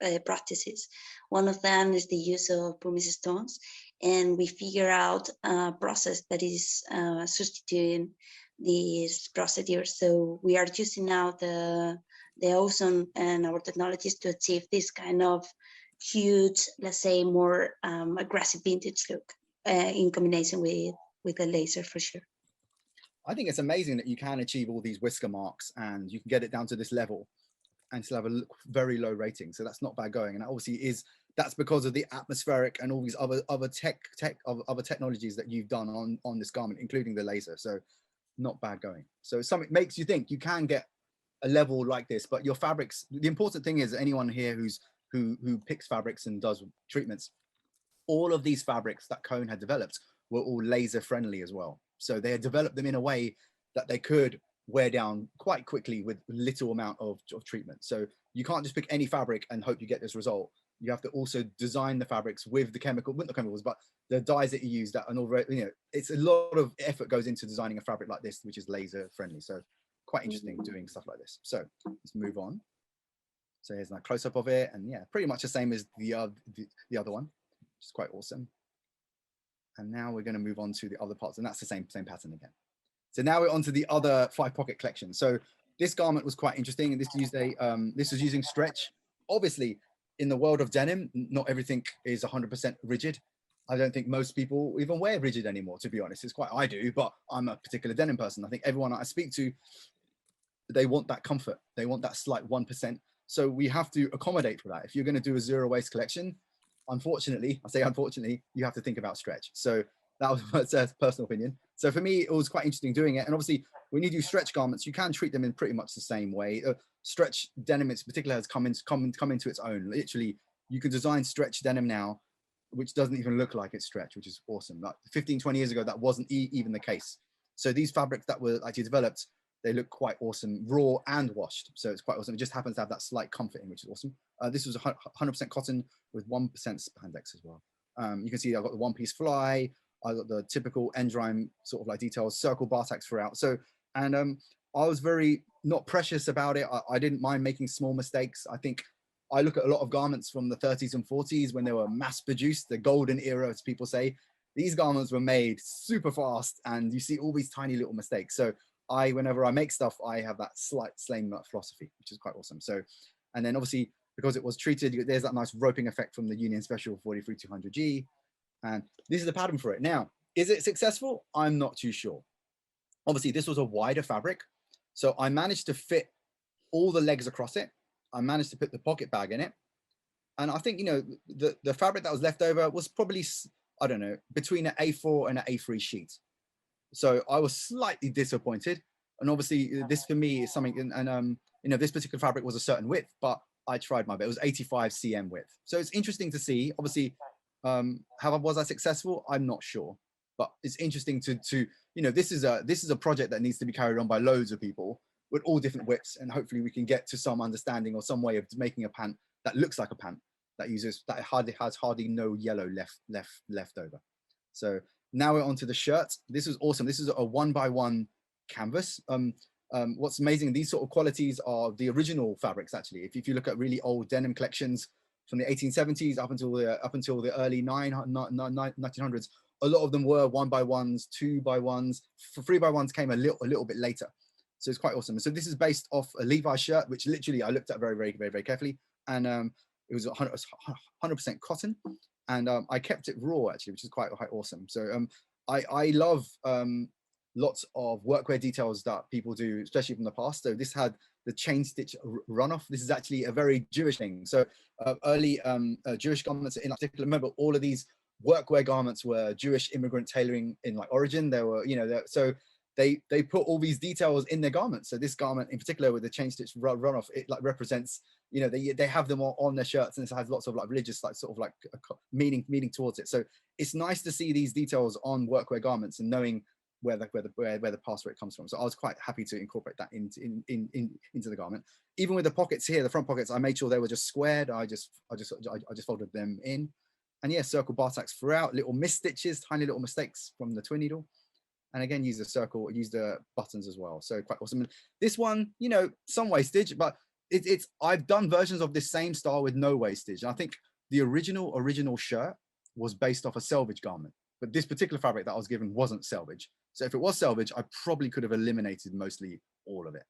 bad practices. One of them is the use of pumice stones, and we figure out a process that is substituting these procedures. So we are using now the ozone and our technologies to achieve this kind of huge, let's say, more aggressive vintage look. In combination with the laser, for sure. I think it's amazing that you can achieve all these whisker marks and you can get it down to this level and still have a very low rating. So that's not bad going. And that obviously that's because of the atmospheric and all these other technologies that you've done on this garment, including the laser. So not bad going. So something makes you think you can get a level like this, but your fabrics, the important thing is anyone here who picks fabrics and does treatments, all of these fabrics that CONE had developed were all laser friendly as well. So they had developed them in a way that they could wear down quite quickly with little amount of treatment. So you can't just pick any fabric and hope you get this result. You have to also design the fabrics with the not the chemicals, but the dyes that you use that and all, you know, it's a lot of effort goes into designing a fabric like this, which is laser friendly. So quite interesting doing stuff like this. So let's move on. So here's a close up of it. And yeah, pretty much the same as the other one, which is quite awesome. And now we're going to move on to the other parts, and that's the same pattern again. So now we're on to the other 5-pocket collection. So this garment was quite interesting, and this was using stretch. Obviously, in the world of denim, not everything is 100% rigid. I don't think most people even wear rigid anymore, to be honest. It's quite, I do, but I'm a particular denim person. I think everyone I speak to, they want that comfort. They want that slight 1%. So we have to accommodate for that. If you're going to do a zero waste collection, unfortunately, I say unfortunately, you have to think about stretch. So that was a personal opinion. So for me, it was quite interesting doing it. And obviously, when you do stretch garments, you can treat them in pretty much the same way. Stretch denim in particular has come into its own. Literally, you can design stretch denim now, which doesn't even look like it's stretch, which is awesome. Like 15, 20 years ago, that wasn't even the case. So these fabrics that were actually developed, they look quite awesome, raw and washed. So it's quite awesome. It just happens to have that slight comfort in, which is awesome. This was 100% cotton with 1% spandex as well. You can see I've got the one-piece fly. I got the typical ENDRIME sort of like details, circle bar tacks throughout. So, and I was very not precious about it. I didn't mind making small mistakes. I think I look at a lot of garments from the 30s and 40s when they were mass produced, the golden era, as people say. These garments were made super fast and you see all these tiny little mistakes. So whenever I make stuff, I have that same philosophy, which is quite awesome. So, and then obviously, because it was treated, there's that nice roping effect from the Union Special 43200G. And this is the pattern for it. Now, is it successful? I'm not too sure. Obviously, this was a wider fabric. So I managed to fit all the legs across it. I managed to put the pocket bag in it. And I think, you know, the fabric that was left over was probably, I don't know, between an A4 and an A3 sheet. So I was slightly disappointed. And obviously this for me is something, and you know, this particular fabric was a certain width, but I tried my best. It was 85 cm width. So it's interesting to see. Obviously, was I successful? I'm not sure, but it's interesting to you know, this is a project that needs to be carried on by loads of people with all different widths, and hopefully we can get to some understanding or some way of making a pant that looks like a pant that has hardly no yellow left over. So now we're on to the shirt. This is awesome. This is a 1x1 canvas. What's amazing, these sort of qualities are the original fabrics actually. If you look at really old denim collections from the 1870s up until the early 1900s, a lot of them were 1x1s, 2x1s, 3x1s came a little bit later. So it's quite awesome. So this is based off a Levi's shirt, which literally I looked at very carefully, and it was 100% cotton, and I kept it raw actually, which is quite awesome. So I love lots of workwear details that people do, especially from the past. So this had the chain stitch runoff. This is actually a very Jewish thing. So early Jewish garments in particular, remember all of these workwear garments were Jewish immigrant tailoring in like origin. There were, you know, so they put all these details in their garments. So this garment in particular with the chain stitch runoff, it like represents, you know, they have them on their shirts, and it has lots of like religious, like sort of like meaning towards it. So it's nice to see these details on workwear garments and knowing where the past where it comes from. So I was quite happy to incorporate that into the garment. Even with the pockets here, the front pockets, I made sure they were just squared. I just folded them in, and yeah, circle bar tacks throughout, little misstitches, tiny little mistakes from the twin needle. And again, use the circle, use the buttons as well. So quite awesome. This one, you know, some wastage, but I've done versions of this same style with no wastage. And I think the original shirt was based off a selvage garment, but this particular fabric that I was given wasn't selvage. So if it was selvage, I probably could have eliminated mostly all of it.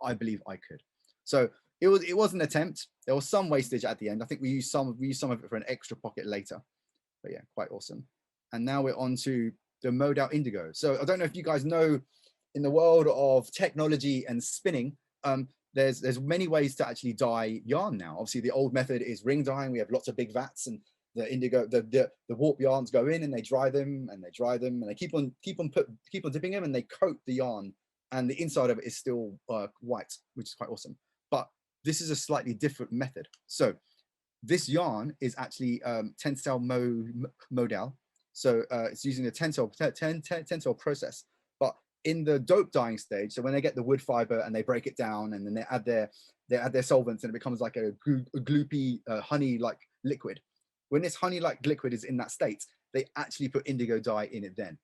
I believe I could. So it was an attempt. There was some wastage at the end. I think we used some of it for an extra pocket later. But yeah, quite awesome. And now we're on to the mode out indigo. So I don't know if you guys know in the world of technology and spinning, there's many ways to actually dye yarn now. Obviously, the old method is ring dyeing. We have lots of big vats, and the indigo, the warp yarns go in and they dry them and they dry them and they keep on dipping them and they coat the yarn, and the inside of it is still white, which is quite awesome. But this is a slightly different method. So this yarn is actually tensile modal. So it's using a tensile process. But in the dope dyeing stage, so when they get the wood fiber and they break it down and then they add their solvents and it becomes like a gloopy honey-like liquid. When this honey-like liquid is in that state, they actually put indigo dye in it then.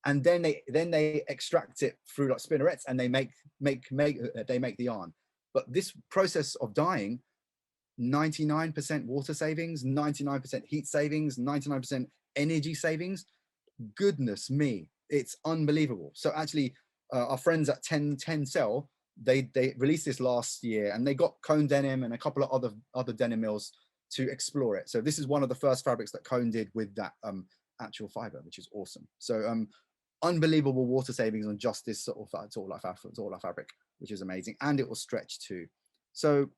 And then they extract it through like spinnerets and they make the yarn. But this process of dyeing, 99% water savings, 99% heat savings, 99% energy savings. Goodness me, it's unbelievable. So actually, our friends at 10 Cell, they released this last year, and they got CONE Denim and a couple of other denim mills to explore it. So this is one of the first fabrics that CONE did with that actual fiber, which is awesome. So unbelievable water savings on just this sort of fabric, which is amazing, and it will stretch too. So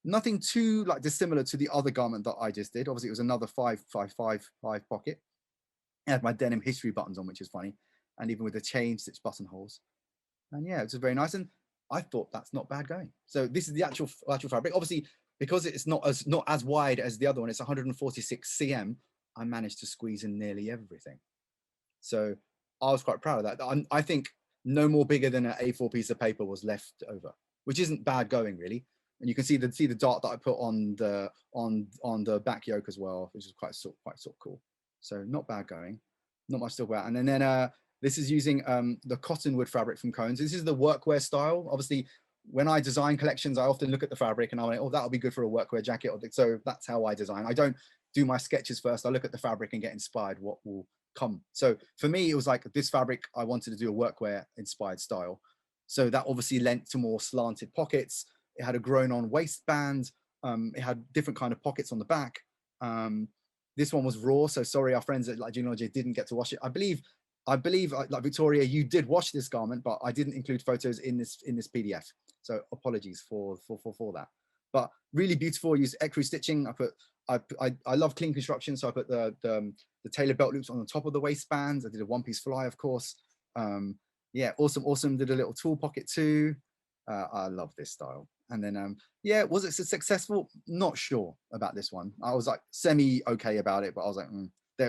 nothing too like dissimilar to the other garment that I just did. Obviously, it was another 5 pocket. I had my denim history buttons on, which is funny, and even with the chain stitch buttonholes. And yeah, it's very nice. And I thought that's not bad going. So this is the actual fabric. Obviously, because it's not as wide as the other one, it's 146 cm. I managed to squeeze in nearly everything. So I was quite proud of that. I think no more bigger than an A4 piece of paper was left over, which isn't bad going really. And you can see the dart that I put on the back yoke as well, which is quite sort of cool. So not bad going, not much to talk about. And then this is using the cottonwood fabric from CONE. This is the workwear style. Obviously, when I design collections, I often look at the fabric and I went, oh, that'll be good for a workwear jacket. So that's how I design. I don't do my sketches first. I look at the fabric and get inspired what will come. So for me, it was like this fabric, I wanted to do a workwear inspired style. So that obviously lent to more slanted pockets. It had a grown on waistband. It had different kind of pockets on the back. This one was raw. So sorry, our friends at like JEANOLOGIA didn't get to wash it. I believe like Victoria, you did wash this garment, but I didn't include photos in this PDF. So apologies for that. But really beautiful. Use ecru stitching. I love clean construction, so I put the tailored belt loops on the top of the waistbands. I did a one-piece fly, of course. Yeah, awesome. Did a little tool pocket too. I love this style. And then yeah, was it successful? Not sure about this one. I was like semi okay about it, but I was like,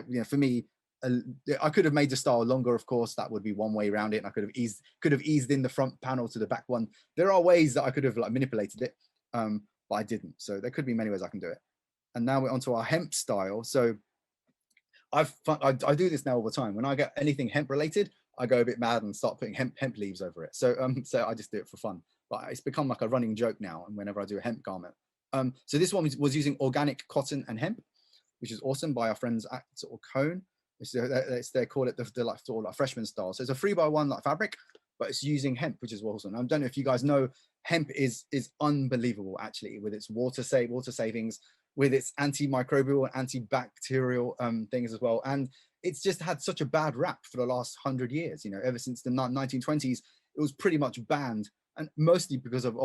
you know, for me, I could have made the style longer, of course. That would be one way around it. And I could have eased in the front panel to the back one. There are ways that I could have like manipulated it, but I didn't. So there could be many ways I can do it. And now we're onto our hemp style. So I do this now all the time. When I get anything hemp related, I go a bit mad and start putting hemp leaves over it. So so I just do it for fun. But it's become like a running joke now. And whenever I do a hemp garment, so this one was using organic cotton and hemp, which is awesome, by our friends at sort of CONE. They call it the like sort of like freshman style. So it's a 3x1 like fabric, but it's using hemp, which is awesome. I don't know if you guys know, hemp is unbelievable actually, with its water savings, with its antimicrobial and antibacterial things as well. And it's just had such a bad rap for the last 100 years. You know, ever since the 1920s, it was pretty much banned, and mostly because of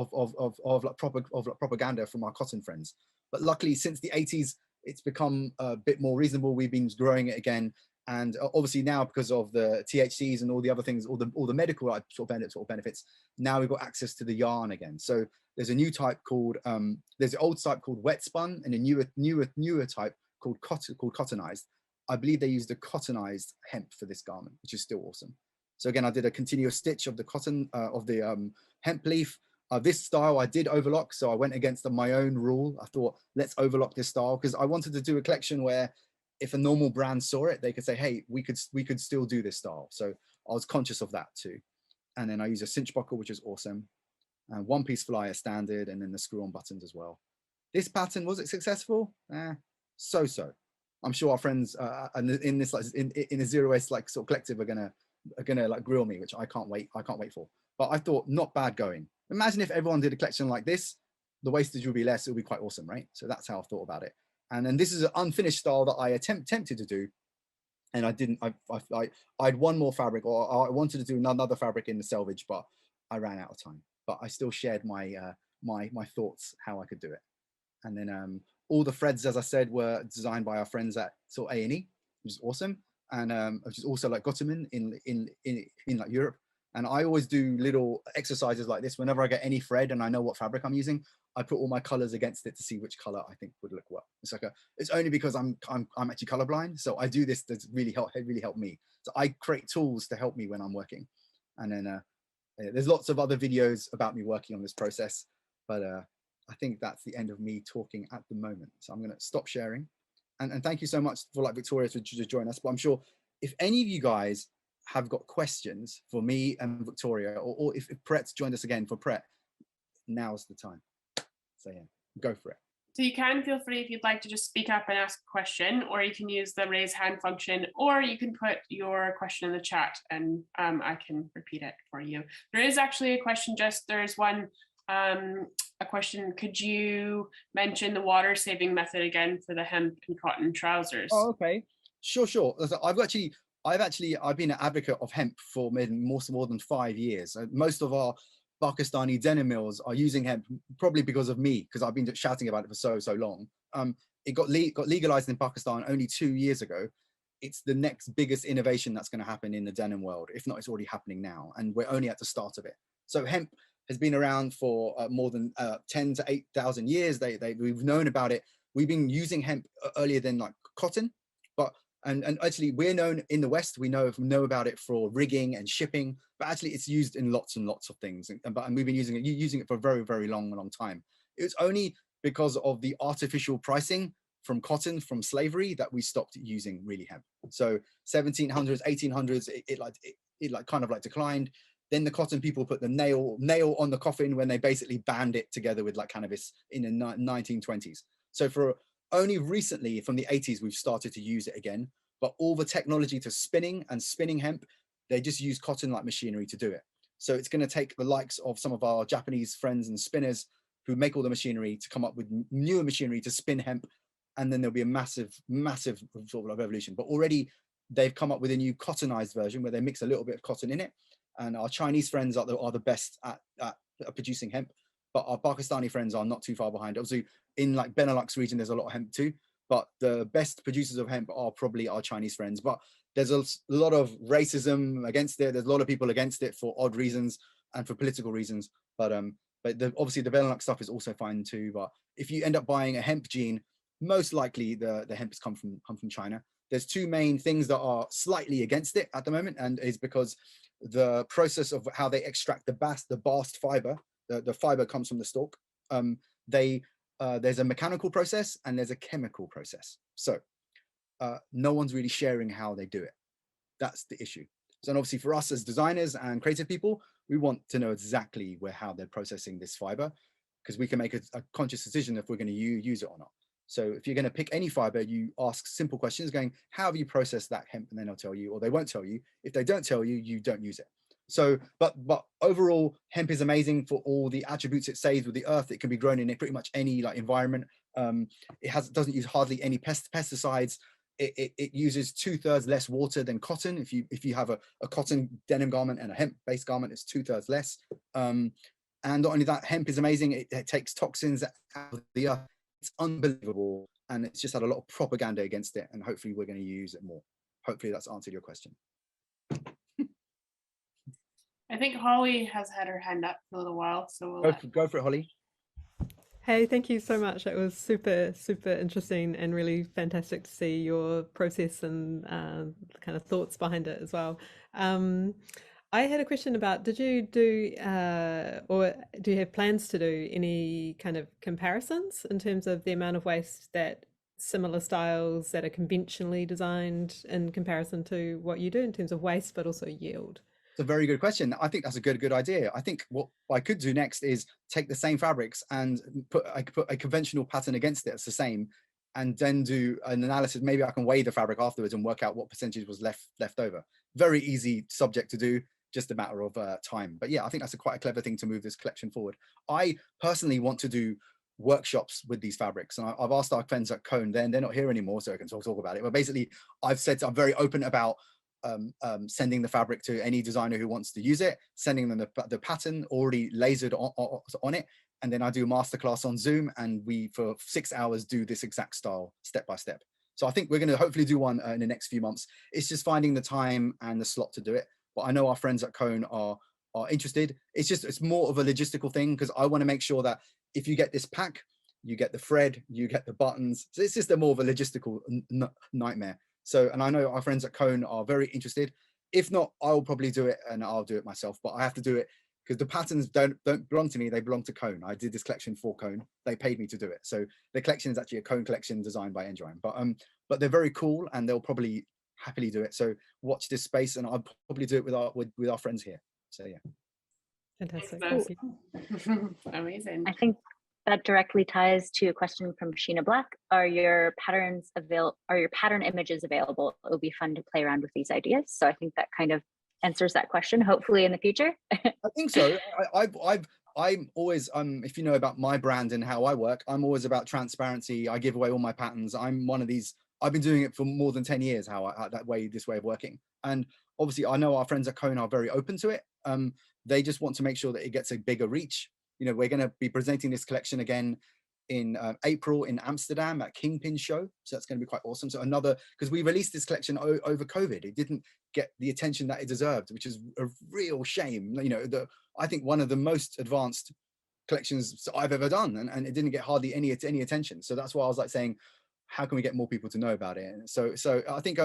propaganda from our cotton friends. But luckily, since the 80s, it's become a bit more reasonable. We've been growing it again, and obviously now because of the THCs and all the other things, all the medical sort of benefits, now we've got access to the yarn again. So there's a new type called there's an old type called wet spun, and a newer type called cottonized. I believe they used a cottonized hemp for this garment, which is still awesome. So again, I did a continuous stitch of the cotton of the hemp leaf. This style I did overlock, so I went against my own rule. I thought, let's overlock this style, because I wanted to do a collection where if a normal brand saw it, they could say, hey, we could still do this style. So I was conscious of that too. And then I use a cinch buckle, which is awesome. And one piece flyer standard, and then the screw on buttons as well. This pattern, was it successful? So. I'm sure our friends in this like in a zero waste like sort of collective are gonna like grill me, which I can't wait for. But I thought, not bad going. Imagine if everyone did a collection like this, the wastage would be less. It would be quite awesome, right? So that's how I thought about it. And then this is an unfinished style that I attempted to do, and I didn't. I had one more fabric, or I wanted to do another fabric in the selvage, but I ran out of time. But I still shared my my thoughts how I could do it. And then all the threads, as I said, were designed by our friends at sort of A&E, which is awesome. And which is also like got them in like Europe. And I always do little exercises like this whenever I get any thread and I know what fabric I'm using. I put all my colors against it to see which color I think would look well. It's like it's only because I'm actually colorblind, so I do this. That's really helped me. So I create tools to help me when I'm working. And then there's lots of other videos about me working on this process, but I think that's the end of me talking at the moment. So I'm going to stop sharing. And thank you so much for like Victoria to join us. But I'm sure if any of you guys have got questions for me and Victoria, or if Pret's joined us again for Pret, now's the time. So yeah, go for it. So you can feel free if you'd like to just speak up and ask a question, or you can use the raise hand function, or you can put your question in the chat and I can repeat it for you. There is actually a question, there's one, a question, could you mention the water saving method again for the hemp and cotton trousers? Oh, okay. Sure. I've been an advocate of hemp for more than 5 years. Most of our Pakistani denim mills are using hemp, probably because of me, because I've been shouting about it for so long. It got legalized in Pakistan only 2 years ago. It's the next biggest innovation that's going to happen in the denim world. If not, it's already happening now, and we're only at the start of it. So hemp has been around for more than 10 to 8,000 years. We've known about it. We've been using hemp earlier than like cotton, but and actually we're known in the West. We know about it for rigging and shipping, but actually it's used in lots and lots of things. And we've been using it for a very long time. It was only because of the artificial pricing from cotton from slavery that we stopped using really hemp. So 1700s, 1800s, it kind of like declined. Then the cotton people put the nail on the coffin when they basically banned it together with like cannabis in the 1920s. So for only recently, from the 80s, we've started to use it again. But all the technology to spinning hemp, they just use cotton-like machinery to do it. So it's going to take the likes of some of our Japanese friends and spinners who make all the machinery to come up with newer machinery to spin hemp. And then there'll be a massive sort of revolution. But already they've come up with a new cottonized version where they mix a little bit of cotton in it. And our Chinese friends are the best at producing hemp, but our Pakistani friends are not too far behind. Obviously, in like Benelux region, there's a lot of hemp too, but the best producers of hemp are probably our Chinese friends. But there's a lot of racism against it. There's a lot of people against it for odd reasons and for political reasons. But obviously the Benelux stuff is also fine too. But if you end up buying a hemp jean, most likely the hemp has come from China. There's two main things that are slightly against it at the moment, and is because the process of how they extract the bast fiber, the fiber comes from the stalk. There's a mechanical process and there's a chemical process. So no one's really sharing how they do it. That's the issue. So and obviously for us as designers and creative people, we want to know exactly how they're processing this fiber, because we can make a conscious decision if we're going to use it or not. So if you're going to pick any fiber, you ask simple questions going, how have you processed that hemp? And then they'll tell you, or they won't tell you. If they don't tell you, you don't use it. So, but overall, hemp is amazing for all the attributes it saves with the earth. It can be grown in pretty much any like environment. It doesn't use hardly any pesticides. It uses 2/3 less water than cotton. If you have a cotton denim garment and a hemp-based garment, it's 2/3 less. And not only that, hemp is amazing. It takes toxins out of the earth. It's unbelievable, and it's just had a lot of propaganda against it, and hopefully we're going to use it more. Hopefully that's answered your question. I think Holly has had her hand up for a little while, so we'll go for it, Holly. Hey, thank you so much. It was super interesting and really fantastic to see your process and kind of thoughts behind it as well. I had a question about, did you do, or do you have plans to do any kind of comparisons in terms of the amount of waste that similar styles that are conventionally designed in comparison to what you do in terms of waste, but also yield? It's a very good question. I think that's a good idea. I think what I could do next is take the same fabrics and put a conventional pattern against it. It's the same, and then do an analysis. Maybe I can weigh the fabric afterwards and work out what percentage was left over. Very easy subject to do, just a matter of time. But yeah, I think that's quite a clever thing to move this collection forward. I personally want to do workshops with these fabrics. And I've asked our friends at CONE, they're not here anymore, so I can talk about it. But basically, I've said I'm very open about sending the fabric to any designer who wants to use it, sending them the pattern already lasered on it. And then I do a masterclass on Zoom, and we, for 6 hours, do this exact style step by step. So I think we're going to hopefully do one in the next few months. It's just finding the time and the slot to do it. But I know our friends at CONE are interested. It's more of a logistical thing, because I want to make sure that if you get this pack, you get the thread, you get the buttons. So it's just a more of a logistical nightmare. So, and I know our friends at CONE are very interested. If not, I'll probably do it, and I'll do it myself, but I have to do it because the patterns don't belong to me, they belong to CONE. I did this collection for CONE. They paid me to do it. So the collection is actually a CONE collection designed by ENDRIME, but they're very cool, and they'll probably happily do it. So watch this space, and I'll probably do it with our friends here. So yeah. Fantastic. Amazing. I think that directly ties to a question from Sheena Black. Are your patterns available? Are your pattern images available? It would be fun to play around with these ideas. So I think that kind of answers that question, hopefully in the future. I think so. I'm always, if you know about my brand and how I work, I'm always about transparency. I give away all my patterns. I'm one of these, I've been doing it for more than 10 years, this way of working. And obviously I know our friends at CONE are very open to it. They just want to make sure that it gets a bigger reach. You know, we're going to be presenting this collection again in April in Amsterdam at Kingpin show. So that's going to be quite awesome. So another, because we released this collection over COVID, it didn't get the attention that it deserved, which is a real shame. You know, I think one of the most advanced collections I've ever done, and it didn't get hardly any attention. So that's why I was like saying, how can we get more people to know about it? So I think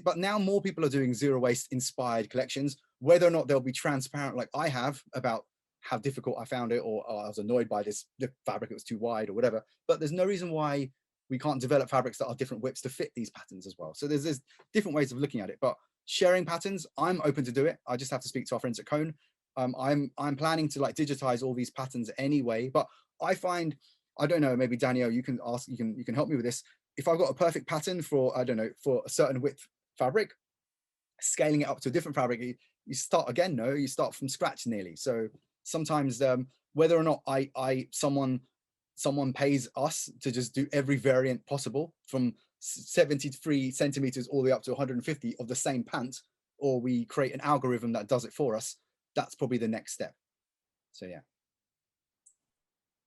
but now more people are doing zero waste inspired collections, whether or not they'll be transparent like I have about how difficult I found it, or I was annoyed by the fabric, it was too wide or whatever. But there's no reason why we can't develop fabrics that are different widths to fit these patterns as well. So there's different ways of looking at it. But sharing patterns, I'm open to do it. I just have to speak to our friends at CONE. I'm planning to like digitize all these patterns anyway. But I find, I don't know, maybe Danielle, you can help me with this. If I've got a perfect pattern for, I don't know, for a certain width fabric, scaling it up to a different fabric, you start again, no, you start from scratch nearly. So sometimes whether or not someone pays us to just do every variant possible from 73 centimeters all the way up to 150 of the same pant, or we create an algorithm that does it for us, that's probably the next step. So yeah.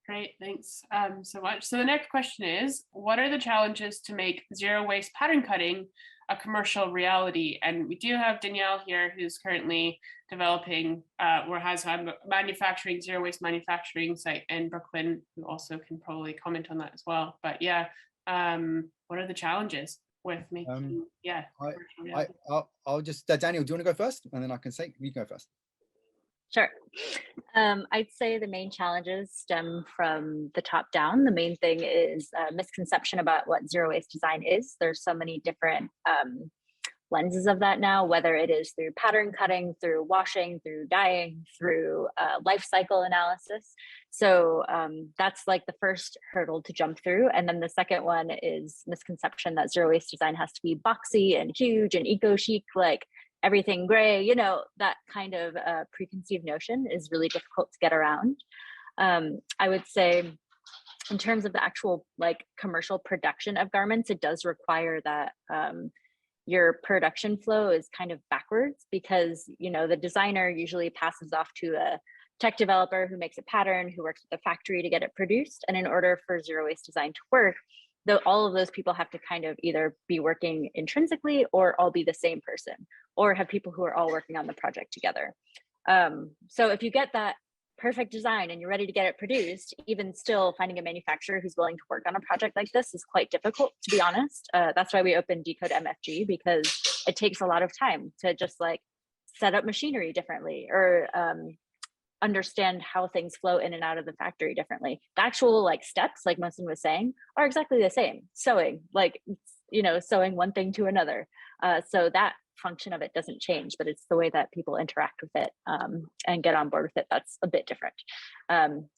Great, thanks so much. So the next question is, what are the challenges to make zero waste pattern cutting a commercial reality? And we do have Danielle here, who's currently developing or has a manufacturing, zero waste manufacturing site in Brooklyn, who also can probably comment on that as well. But yeah, what are the challenges with making, I'll just, Daniel, do you want to go first? And then I can say, you go first. Sure. I'd say the main challenges stem from the top down. The main thing is a misconception about what zero waste design is. There's so many different lenses of that now, whether it is through pattern cutting, through washing, through dyeing, through life cycle analysis. So that's like the first hurdle to jump through. And then the second one is misconception that zero waste design has to be boxy and huge and eco-chic, like everything gray, you know, that kind of preconceived notion is really difficult to get around. I would say in terms of the actual like commercial production of garments, it does require that your production flow is kind of backwards, because, you know, the designer usually passes off to a tech developer who makes a pattern, who works with the factory to get it produced. And in order for zero waste design to work, all of those people have to kind of either be working intrinsically or all be the same person, or have people who are all working on the project together. So if you get that perfect design and you're ready to get it produced, even still finding a manufacturer who's willing to work on a project like this is quite difficult, to be honest. That's why we opened Decode MFG, because it takes a lot of time to just like set up machinery differently, or understand how things flow in and out of the factory differently. The actual like steps, like Mohsin was saying, are exactly the same. Sewing, like, you know, sewing one thing to another. So that function of it doesn't change, but it's the way that people interact with it and get on board with it that's a bit different.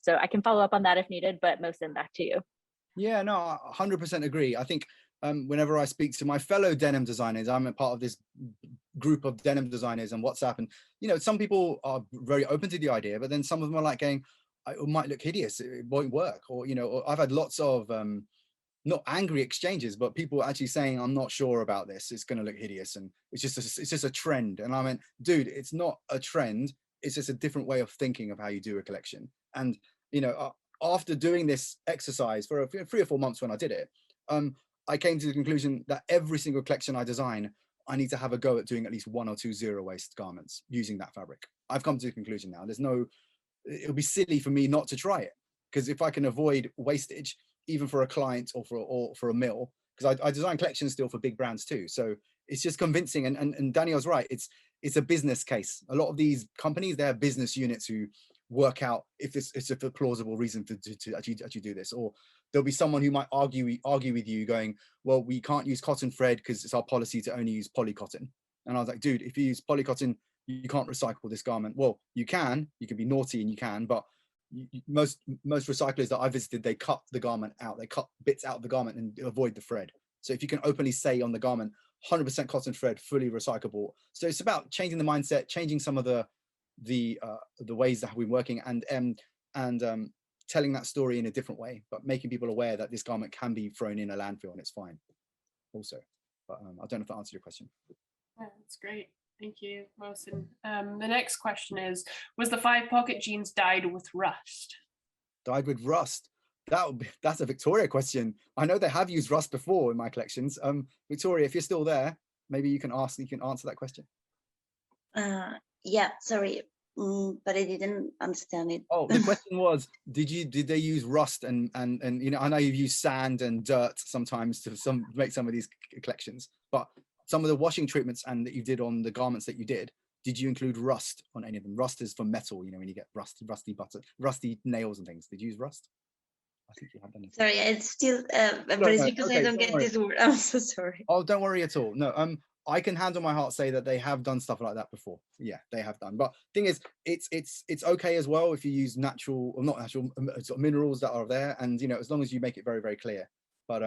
So I can follow up on that if needed, but Mohsin, back to you. Yeah, no, I 100% agree. I think whenever I speak to my fellow denim designers, I'm a part of this group of denim designers on WhatsApp, and you know, some people are very open to the idea, but then some of them are like going, it might look hideous, it won't work. Or, you know, or I've had lots of not angry exchanges, but people actually saying, I'm not sure about this, it's going to look hideous, and it's just a trend. And I went, dude, it's not a trend, it's just a different way of thinking of how you do a collection. And, you know, after doing this exercise for 3 or 4 months when I did it, I came to the conclusion that every single collection I design, I need to have a go at doing at least 1 or 2 zero waste garments using that fabric. I've come to the conclusion now. It'll be silly for me not to try it, because if I can avoid wastage, even for a client or for a mill, because I design collections still for big brands too. So it's just convincing. And Danielle's right. It's a business case. A lot of these companies, they have business units who work out if it's a plausible reason to actually do this. Or there'll be someone who might argue with you going, well, we can't use cotton thread because it's our policy to only use polycotton. And I was like, dude, if you use polycotton, you can't recycle this garment. Well, you can be naughty and you can, but most recyclers that I visited, they cut the garment out, they cut bits out of the garment and avoid the thread. So if you can openly say on the garment, 100% cotton thread, fully recyclable. So it's about changing the mindset, changing some of the ways that we're working, and telling that story in a different way, but making people aware that this garment can be thrown in a landfill and it's fine also. But I don't know if that answered your question. Yeah, that's great. Thank you, Mohsin. The next question is, was the 5-pocket jeans dyed with rust? Dyed with rust? That's a Victoria question. I know they have used rust before in my collections. Victoria, if you're still there, maybe you can answer that question. Yeah, sorry, but I didn't understand it. Oh, the question was, did they use rust and you know, I know you've used sand and dirt sometimes to make some of these collections, but some of the washing treatments and that you did on the garments that you did you include rust on any of them? Rust is for metal, you know, when you get rusty nails and things. Did you use rust? I think you have done it. Sorry, it's still, but it's because okay, I don't get this word. I'm so sorry. Oh, don't worry at all. No, I can hand on my heart say that they have done stuff like that before. Yeah, they have done. But thing is, it's okay as well if you use natural, or not natural, sort of minerals that are there, and you know, as long as you make it very, very clear. But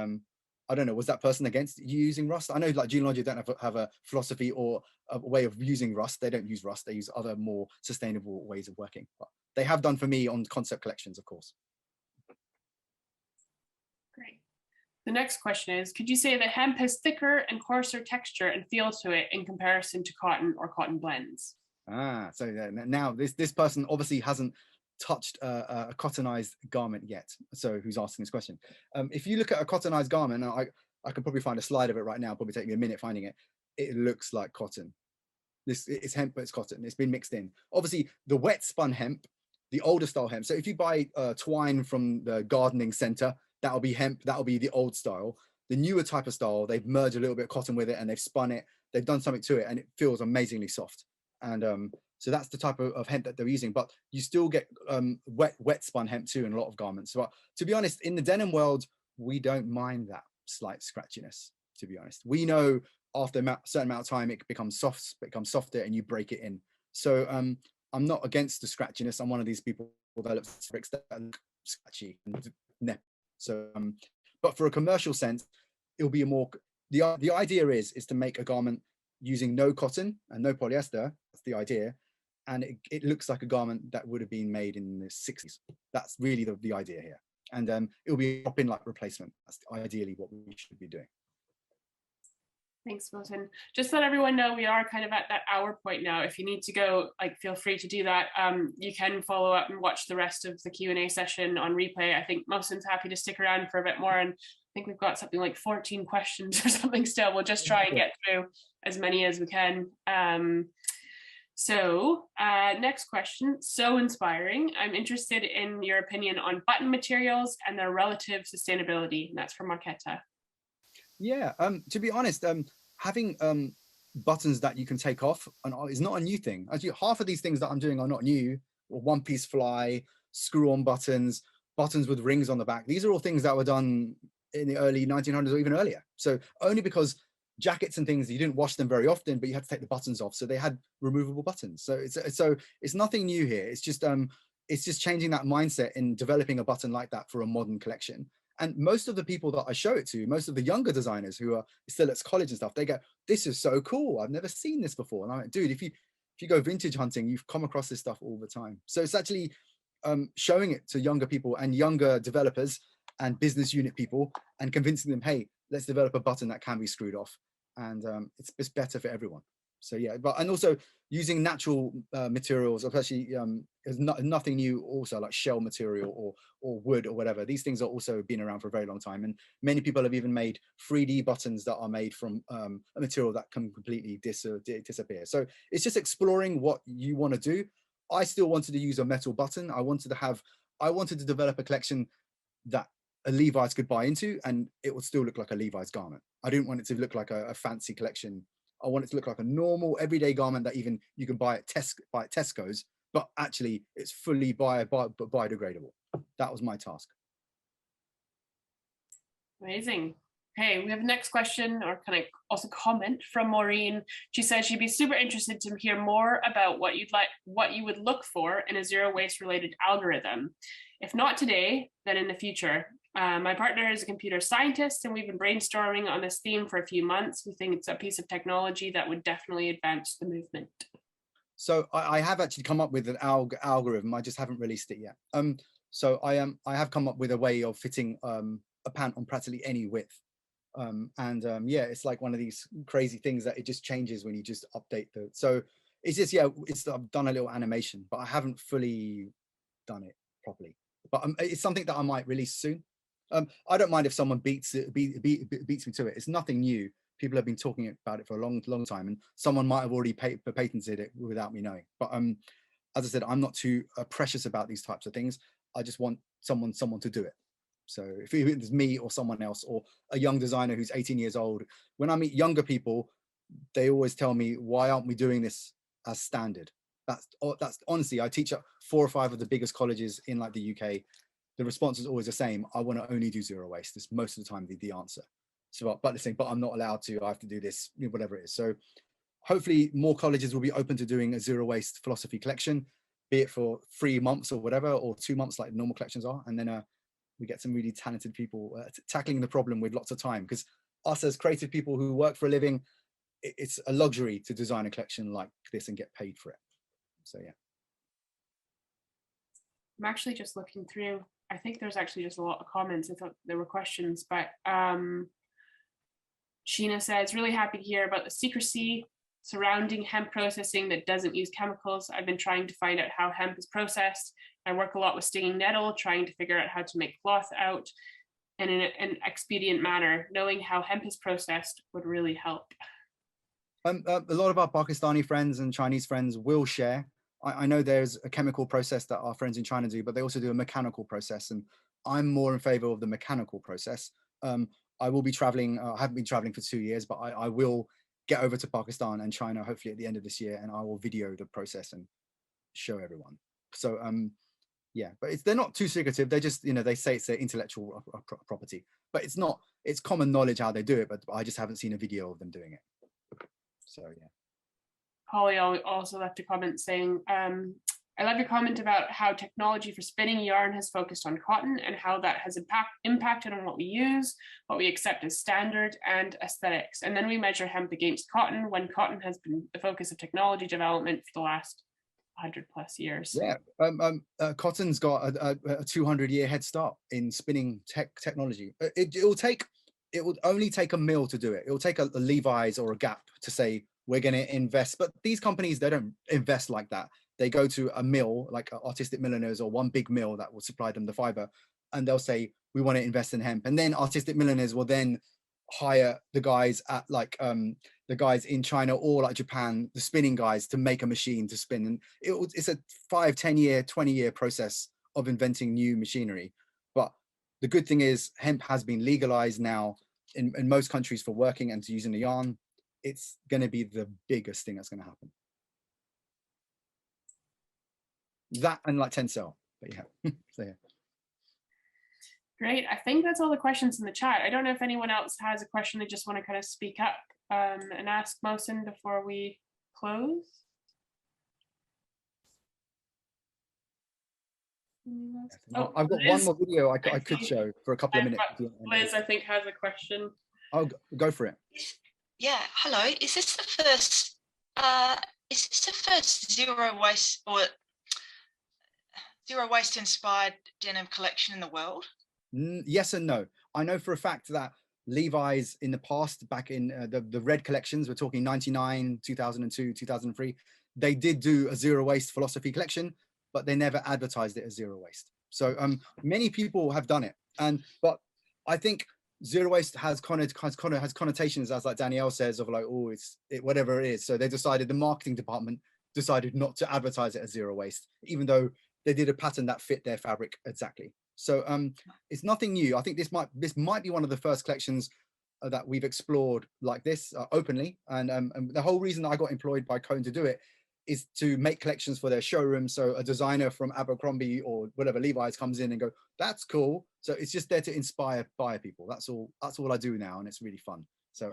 I don't know, was that person against you using rust? I know like JEANOLOGIA don't have a philosophy or a way of using rust. They don't use rust. They use other more sustainable ways of working. But they have done for me on concept collections, of course. Great. The next question is, could you say that hemp has thicker and coarser texture and feel to it in comparison to cotton or cotton blends? So now this person obviously hasn't touched a cottonized garment yet, so who's asking this question. If you look at a cottonized garment, I can probably find a slide of it right now, probably take me a minute finding it. It looks like cotton. It's hemp, but it's cotton. It's been mixed in. Obviously the wet spun hemp, the older style hemp, so if you buy twine from the gardening center, that'll be hemp, that'll be the old style. The newer type of style, they've merged a little bit of cotton with it and they've spun it, they've done something to it, and it feels amazingly soft. And so that's the type of hemp that they're using, but you still get wet spun hemp too in a lot of garments. So to be honest, in the denim world, we don't mind that slight scratchiness, to be honest. We know after a certain amount of time, it becomes softer and you break it in. So I'm not against the scratchiness. I'm one of these people that look scratchy and nep. So, but for a commercial sense, it'll be a more, the idea is to make a garment using no cotton and no polyester. That's the idea. And it looks like a garment that would have been made in the 60s. That's really the idea here. And it'll be a drop-in like replacement. That's ideally what we should be doing. Thanks, Mohsin. Just to let everyone know, we are kind of at that hour point now. If you need to go, like, feel free to do that. You can follow up and watch the rest of the Q&A session on replay. I think Mohsin's happy to stick around for a bit more, and I think we've got something like 14 questions or something still. We'll just try and get through as many as we can. Next question, so inspiring. I'm interested in your opinion on button materials and their relative sustainability. And that's from Marquetta. Yeah, to be honest, having buttons that you can take off is not a new thing. Actually, half of these things that I'm doing are not new. Or one-piece fly, screw-on buttons, buttons with rings on the back. These are all things that were done in the early 1900s or even earlier. So only because jackets and things, you didn't wash them very often, but you had to take the buttons off, so they had removable buttons. So it's nothing new here. It's just changing that mindset in developing a button like that for a modern collection. And most of the people that I show it to, most of the younger designers who are still at college and stuff, they go, "This is so cool. I've never seen this before." And I'm like, dude, if you go vintage hunting, you've come across this stuff all the time. So it's actually showing it to younger people and younger developers and business unit people and convincing them, hey, let's develop a button that can be screwed off, and it's better for everyone. So yeah, and also using natural materials, especially is nothing new. Also, like shell material or wood or whatever. These things are also been around for a very long time, and many people have even made 3D buttons that are made from a material that can completely disappear. So it's just exploring what you want to do. I still wanted to use a metal button. I wanted to develop a collection that a Levi's could buy into, and it would still look like a Levi's garment. I didn't want it to look like a fancy collection. I want it to look like a normal everyday garment that even you can buy at Tesco's, but actually it's fully biodegradable. That was my task. Amazing. Okay, we have the next question, or kind of also comment from Maureen. She says she'd be super interested to hear more about what you would look for in a zero waste related algorithm. If not today, then in the future. My partner is a computer scientist, and we've been brainstorming on this theme for a few months. We think it's a piece of technology that would definitely advance the movement. So I have actually come up with an algorithm. I just haven't released it yet. So I have come up with a way of fitting a pant on practically any width. Yeah, it's like one of these crazy things that it just changes when you just update the. So it's just, yeah, I've done a little animation, but I haven't fully done it properly. But it's something that I might release soon. I don't mind if someone beats me to it. It's nothing new. People have been talking about it for a long time, and someone might have already patented it without me knowing. But as I said, I'm not too precious about these types of things. I just want someone to do it. So if it's me or someone else or a young designer who's 18 years old, when I meet younger people, they always tell me, why aren't we doing this as standard? That's honestly, I teach at 4 or 5 of the biggest colleges in like the UK. The response is always the same. I want to only do zero waste. It's most of the time the answer. So, but I'm not allowed to. I have to do this, whatever it is. So, hopefully, more colleges will be open to doing a zero waste philosophy collection, be it for 3 months or whatever, or 2 months like normal collections are, and then we get some really talented people tackling the problem with lots of time. Because us as creative people who work for a living, it's a luxury to design a collection like this and get paid for it. So yeah. I'm actually just looking through. I think there's actually just a lot of comments. I thought there were questions, but Sheena says, really happy to hear about the secrecy surrounding hemp processing that doesn't use chemicals. I've been trying to find out how hemp is processed. I work a lot with stinging nettle, trying to figure out how to make cloth out and in an expedient manner. Knowing how hemp is processed would really help. A lot of our Pakistani friends and Chinese friends will share. I know there's a chemical process that our friends in China do, but they also do a mechanical process, and I'm more in favor of the mechanical process. I will be traveling. I haven't been traveling for 2 years, but I will get over to Pakistan and China hopefully at the end of this year, and I will video the process and show everyone. So yeah, but they're not too secretive. They just, they say it's their intellectual property, but it's not. It's common knowledge how they do it, but I just haven't seen a video of them doing it. So yeah. Holly also left a comment saying, I love your comment about how technology for spinning yarn has focused on cotton and how that has impacted on what we use, what we accept as standard, and aesthetics. And then we measure hemp against cotton when cotton has been the focus of technology development for the last 100+ years. Yeah, cotton's got a 200-year head start in spinning technology. It would only take a mill to do it. It will take a Levi's or a Gap to say, we're going to invest. But these companies, they don't invest like that. They go to a mill, like Artistic Milliners or one big mill that will supply them the fiber, and they'll say, we want to invest in hemp. And then Artistic Milliners will then hire the guys at like the guys in China or like Japan, the spinning guys, to make a machine to spin. And it's a 5, 10 year, 20-year process of inventing new machinery. But the good thing is hemp has been legalized now in most countries for working and to using the yarn. It's going to be the biggest thing that's going to happen. That and like Tencel, but yeah. So yeah. Great. I think that's all the questions in the chat. I don't know if anyone else has a question they just want to kind of speak up and ask Mohsin before we close. Oh, I've got one more video I could show for a couple of minutes. Liz, I think, has a question. Oh, go for it. Yeah, hello. Is this the first zero waste, or zero waste inspired denim collection in the world? Yes and no. I know for a fact that Levi's in the past, back in the red collections, we're talking 99, 2002, 2003, they did do a zero waste philosophy collection, but they never advertised it as zero waste. So many people have done it. But I think zero waste has connotations, as like Danielle says, of like, oh, whatever it is. So they decided, the marketing department decided not to advertise it as zero waste, even though they did a pattern that fit their fabric exactly. So it's nothing new. I think this might be one of the first collections that we've explored like this openly. And the whole reason I got employed by CONE to do it is to make collections for their showroom. So a designer from Abercrombie or whatever, Levi's, comes in and go, that's cool. So it's just there to inspire buyer people. That's all I do now, and it's really fun. So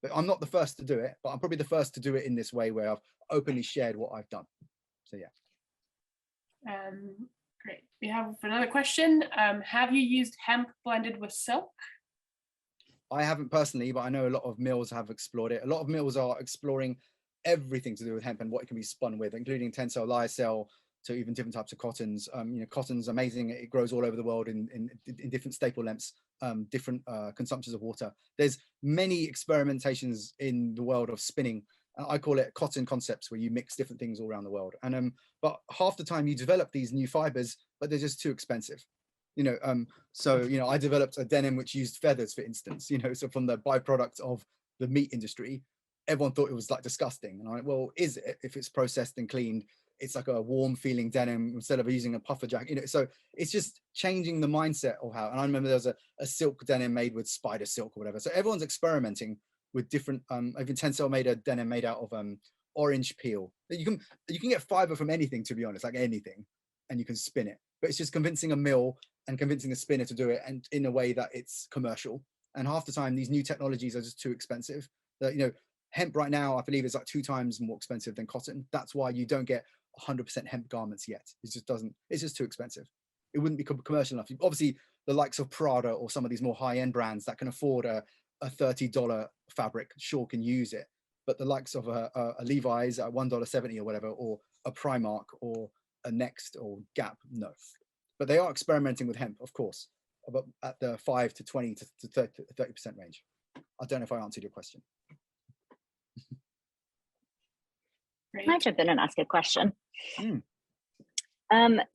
but I'm not the first to do it, but I'm probably the first to do it in this way, where I've openly shared what I've done. So yeah. Great. We have another question. Have you used hemp blended with silk? I haven't personally, but I know a lot of mills have explored it. A lot of mills are exploring everything to do with hemp and what it can be spun with, including tensile, lyocell, to even different types of cottons. You know, cotton's amazing. It grows all over the world in different staple lengths, different consumptions of water. There's many experimentations in the world of spinning. I call it cotton concepts, where you mix different things all around the world. And but half the time you develop these new fibers, but they're just too expensive. You know, so you know, I developed a denim which used feathers, for instance. You know, so from the byproduct of the meat industry, everyone thought it was like disgusting. And I'm like, well, is it? If it's processed and cleaned, it's like a warm feeling denim instead of using a puffer jacket. You know, so it's just changing the mindset of how. And I remember there was a silk denim made with spider silk or whatever. So everyone's experimenting with different. Even Tencel made a denim made out of orange peel. You can get fiber from anything, to be honest, like anything, and you can spin it. But it's just convincing a mill and convincing a spinner to do it, and in a way that it's commercial. And half the time, these new technologies are just too expensive. That, you know, hemp right now, I believe, is like 2 times more expensive than cotton. That's why you don't get 100% hemp garments yet. It just doesn't. It's just too expensive. It wouldn't be commercial enough. Obviously, the likes of Prada or some of these more high-end brands that can afford a $30 fabric sure can use it. But the likes of a Levi's at $1.70 or whatever, or a Primark or a Next or Gap, no. But they are experimenting with hemp, of course, but at the 5 to 20 to 30% range. I don't know if I answered your question. Can I jump in and ask a question? Mm.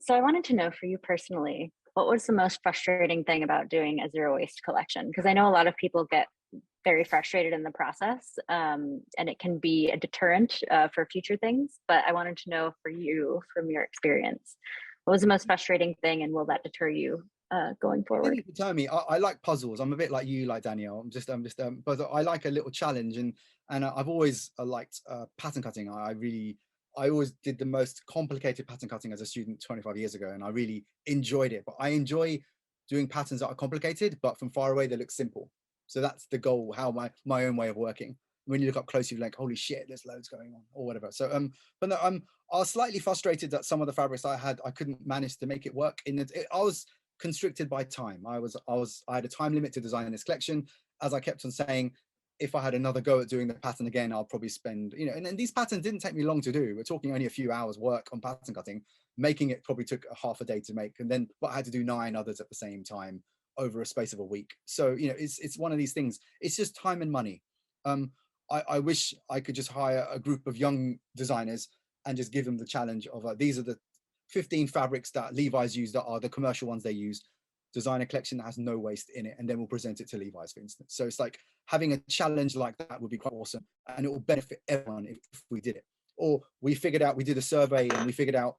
So I wanted to know, for you personally, what was the most frustrating thing about doing a zero waste collection? Because I know a lot of people get very frustrated in the process, and it can be a deterrent for future things. But I wanted to know, for you, from your experience, what was the most frustrating thing, and will that deter you going forward? You tell me. I like puzzles. I'm a bit like you, like Danielle. But I like a little challenge, and I've always liked pattern cutting. I always did the most complicated pattern cutting as a student 25 years ago, and I really enjoyed it. But I enjoy doing patterns that are complicated, but from far away they look simple. So that's the goal. How my own way of working. When you look up close, you're like, holy shit, there's loads going on, or whatever. So but no, I was slightly frustrated that some of the fabrics I couldn't manage to make it work. I was constricted by time. I had a time limit to design this collection. As I kept on saying, if I had another go at doing the pattern again, I'll probably spend, you know, and these patterns didn't take me long to do. We're talking only a few hours work on pattern cutting. Making it probably took half a day to make, and then but I had to do 9 others at the same time over a space of a week. So, you know, it's one of these things. It's just time and money. I wish I could just hire a group of young designers and just give them the challenge of these are the 15 fabrics that Levi's use that are the commercial ones they use. Design a collection that has no waste in it, and then we'll present it to Levi's, for instance. So it's like having a challenge like that would be quite awesome, and it will benefit everyone if we did it. Or we did a survey and we figured out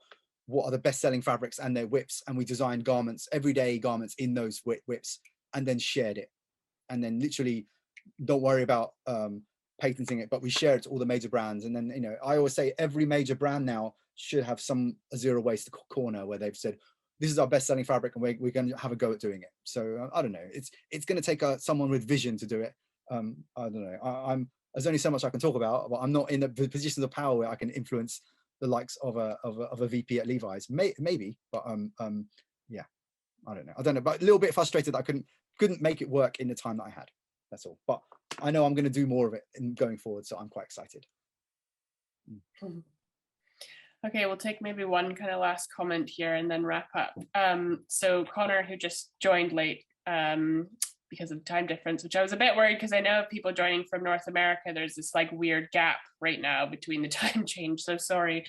what are the best-selling fabrics and their whips, and we designed garments, everyday garments in those whips, and then shared it. And then literally, don't worry about patenting it, but we share it to all the major brands. And then, you know, I always say every major brand now should have a zero waste corner where they've said, this is our best-selling fabric, and we're going to have a go at doing it. So I don't know. It's going to take someone with vision to do it. I don't know. There's only so much I can talk about, but I'm not in the positions of power where I can influence the likes of a VP at Levi's. Maybe, but yeah, I don't know. But a little bit frustrated that I couldn't make it work in the time that I had. That's all. But I know I'm going to do more of it in going forward, so I'm quite excited. Okay, we'll take maybe one kind of last comment here and then wrap up. So Connor, who just joined late because of time difference, which I was a bit worried because I know people joining from North America, there's this like weird gap right now between the time change. So sorry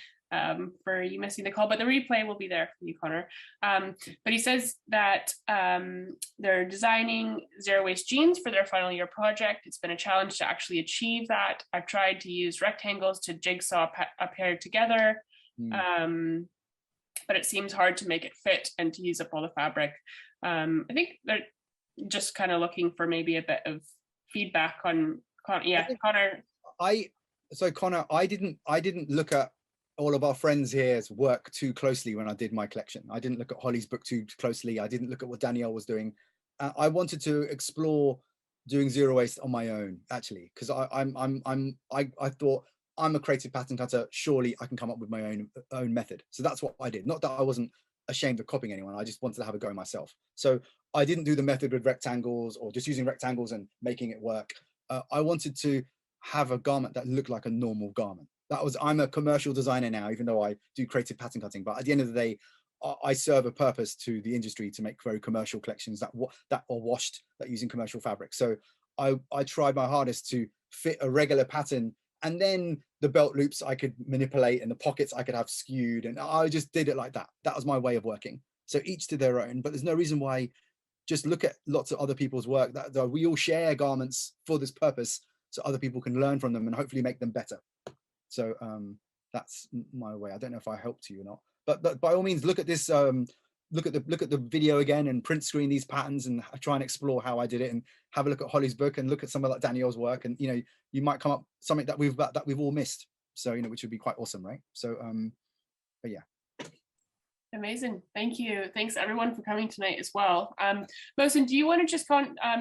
for you missing the call, but the replay will be there for you, Connor. But he says that they're designing zero waste jeans for their final year project. It's been a challenge to actually achieve that. I've tried to use rectangles to jigsaw a pair together. But it seems hard to make it fit and to use up all the fabric. I think they're just kind of looking for maybe a bit of feedback on Connor. Connor, I didn't look at all of our friends here's work too closely when I did my collection. I didn't look at Holly's book too closely. I didn't look at what Danielle was doing. I wanted to explore doing zero waste on my own, actually, because I thought, I'm a creative pattern cutter, surely I can come up with my own method. So that's what I did. Not that I wasn't ashamed of copying anyone, I just wanted to have a go myself. So I didn't do the method with rectangles or just using rectangles and making it work. I wanted to have a garment that looked like a normal garment. I'm a commercial designer now, even though I do creative pattern cutting, but at the end of the day, I serve a purpose to the industry to make very commercial collections that are washed, that using commercial fabric. So I tried my hardest to fit a regular pattern, and then the belt loops I could manipulate and the pockets I could have skewed, and I just did it like that. That was my way of working. So each to their own, but there's no reason why. Just look at lots of other people's work. That we all share garments for this purpose, so other people can learn from them and hopefully make them better. So that's my way. I don't know if I helped you or not, but by all means, look at this. Look at the video again and print screen these patterns and try and explore how I did it, and have a look at Holly's book and look at some of like Danielle's work, and you might come up something that we've all missed. So which would be quite awesome, right? So but yeah. Amazing. Thank you. Thanks everyone for coming tonight as well. Mohsin, do you want to just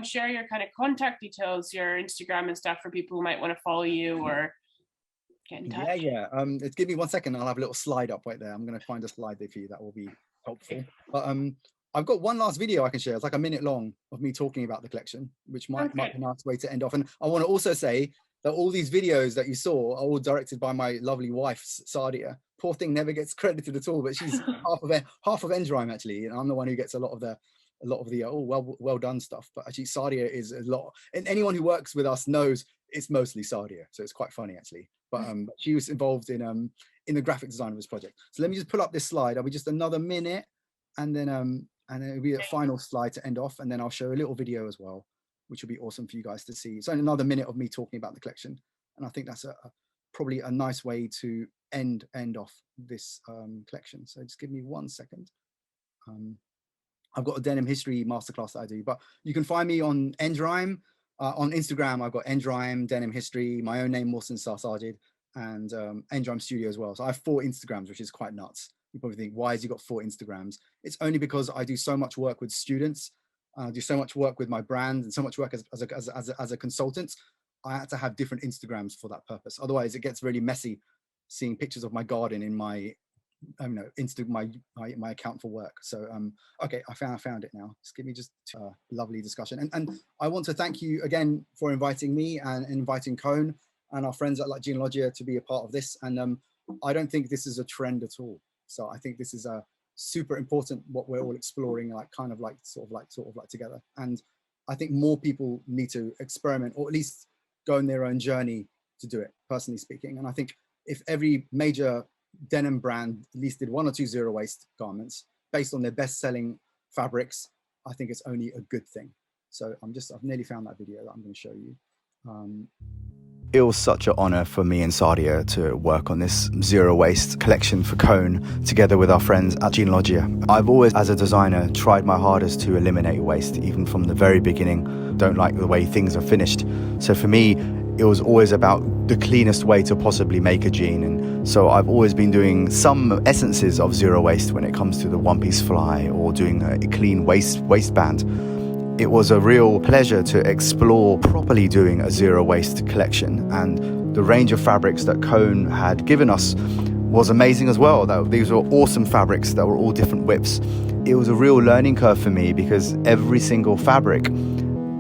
share your kind of contact details, your Instagram and stuff for people who might want to follow you or get in touch? Yeah. Give me 1 second. I'll have a little slide up right there. I'm going to find a slide there for you that will be helpful. But I've got one last video I can share. It's like a minute long of me talking about the collection, which might be a nice way to end off. And I want to also say that all these videos that you saw are all directed by my lovely wife, Sadia. Poor thing never gets credited at all, but she's half of ENDRIME actually, and I'm the one who gets a lot of the well done stuff. But actually, Sadia is a lot, and anyone who works with us knows it's mostly Sadia, so it's quite funny actually. But she was involved in the graphic design of this project. So let me just pull up this slide. I'll be just another minute, and then it'll be a final slide to end off, and then I'll show a little video as well, which will be awesome for you guys to see. So another minute of me talking about the collection, and I think that's probably a nice way to end off this collection. So just give me 1 second. I've got a denim history masterclass that I do, but you can find me on ENDRIME. On Instagram, I've got ENDRIME, denim history, my own name, Mohsin Sajid, and ENDRIME Studio as well. So I have 4 Instagrams, which is quite nuts. You probably think, why has he got 4 Instagrams? It's only because I do so much work with students, do so much work with my brand, and so much work as a consultant. I had to have different Instagrams for that purpose. Otherwise, it gets really messy seeing pictures of my garden in my my account for work. So okay, I found it now. Just give me just a lovely discussion, and I want to thank you again for inviting me and inviting CONE and our friends at like JEANOLOGIA to be a part of this. And I don't think this is a trend at all. So I think this is a super important what we're all exploring, like kind of like sort of like together. And I think more people need to experiment, or at least go on their own journey to do it, personally speaking. And I think if every major denim brand at least did 1 or 2 zero waste garments based on their best selling fabrics, I think it's only a good thing. So I've nearly found that video that I'm going to show you. It was such an honor for me and Sadia to work on this zero waste collection for CONE together with our friends at JEANOLOGIA. I've always, as a designer, tried my hardest to eliminate waste, even from the very beginning. Don't like the way things are finished. So for me, it was always about the cleanest way to possibly make a jean. And so I've always been doing some essences of zero waste when it comes to the one-piece fly or doing a clean waistband. It was a real pleasure to explore properly doing a zero waste collection, and the range of fabrics that CONE had given us was amazing as well. These were awesome fabrics that were all different widths. It was a real learning curve for me because every single fabric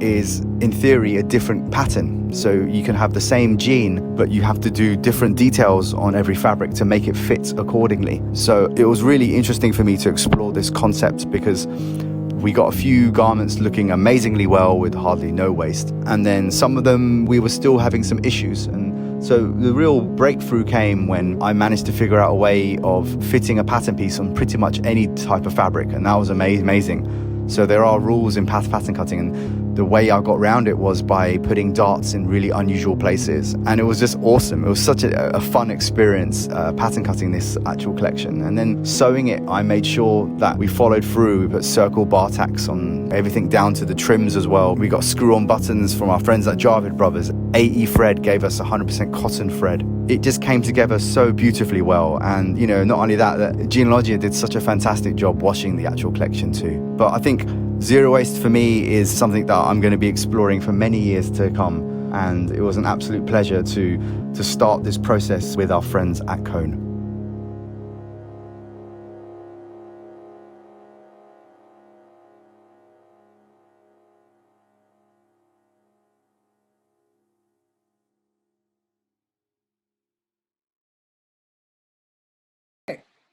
is, in theory, a different pattern. So you can have the same jean, but you have to do different details on every fabric to make it fit accordingly. So it was really interesting for me to explore this concept, because we got a few garments looking amazingly well with hardly no waste. And then some of them, we were still having some issues. And so the real breakthrough came when I managed to figure out a way of fitting a pattern piece on pretty much any type of fabric. And that was amazing. So there are rules in pattern cutting, and the way I got around it was by putting darts in really unusual places. And it was just awesome. It was such a fun experience pattern cutting this actual collection. And then sewing it, I made sure that we followed through. We put circle bar tacks on everything down to the trims as well. We got screw-on buttons from our friends at Jarvid Brothers. AE Thread gave us 100% cotton thread. It just came together so beautifully well. And, you know, not only that, JEANOLOGIA did such a fantastic job washing the actual collection too. But I think zero waste for me is something that I'm going to be exploring for many years to come. And it was an absolute pleasure to start this process with our friends at CONE.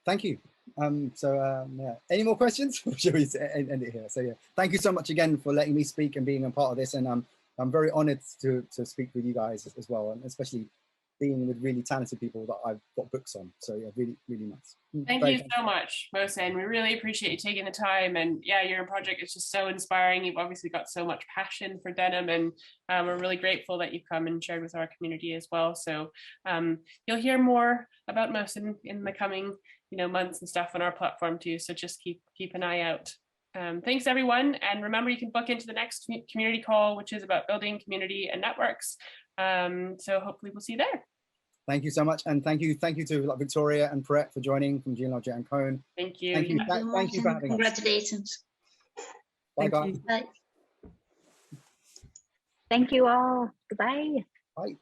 Thank you. Yeah. Any more questions? Or should we end it here? So yeah, thank you so much again for letting me speak and being a part of this. And I'm very honored to speak with you guys as well, and especially being with really talented people that I've got books on. So yeah, really, really nice. Thank you so much, Mohsin. We really appreciate you taking the time. And yeah, your project is just so inspiring. You've obviously got so much passion for denim, and we're really grateful that you've come and shared with our community as well. So you'll hear more about Mohsin in the coming months and stuff on our platform too. So just keep an eye out. Thanks everyone. And remember, you can book into the next community call, which is about building community and networks. So hopefully we'll see you there. Thank you so much. And thank you to Victoria and Perrette for joining from JEANOLOGIA and CONE. Thank you. Thank you for having us. Congratulations. Bye, guys. Bye. Thank you all. Goodbye. Bye.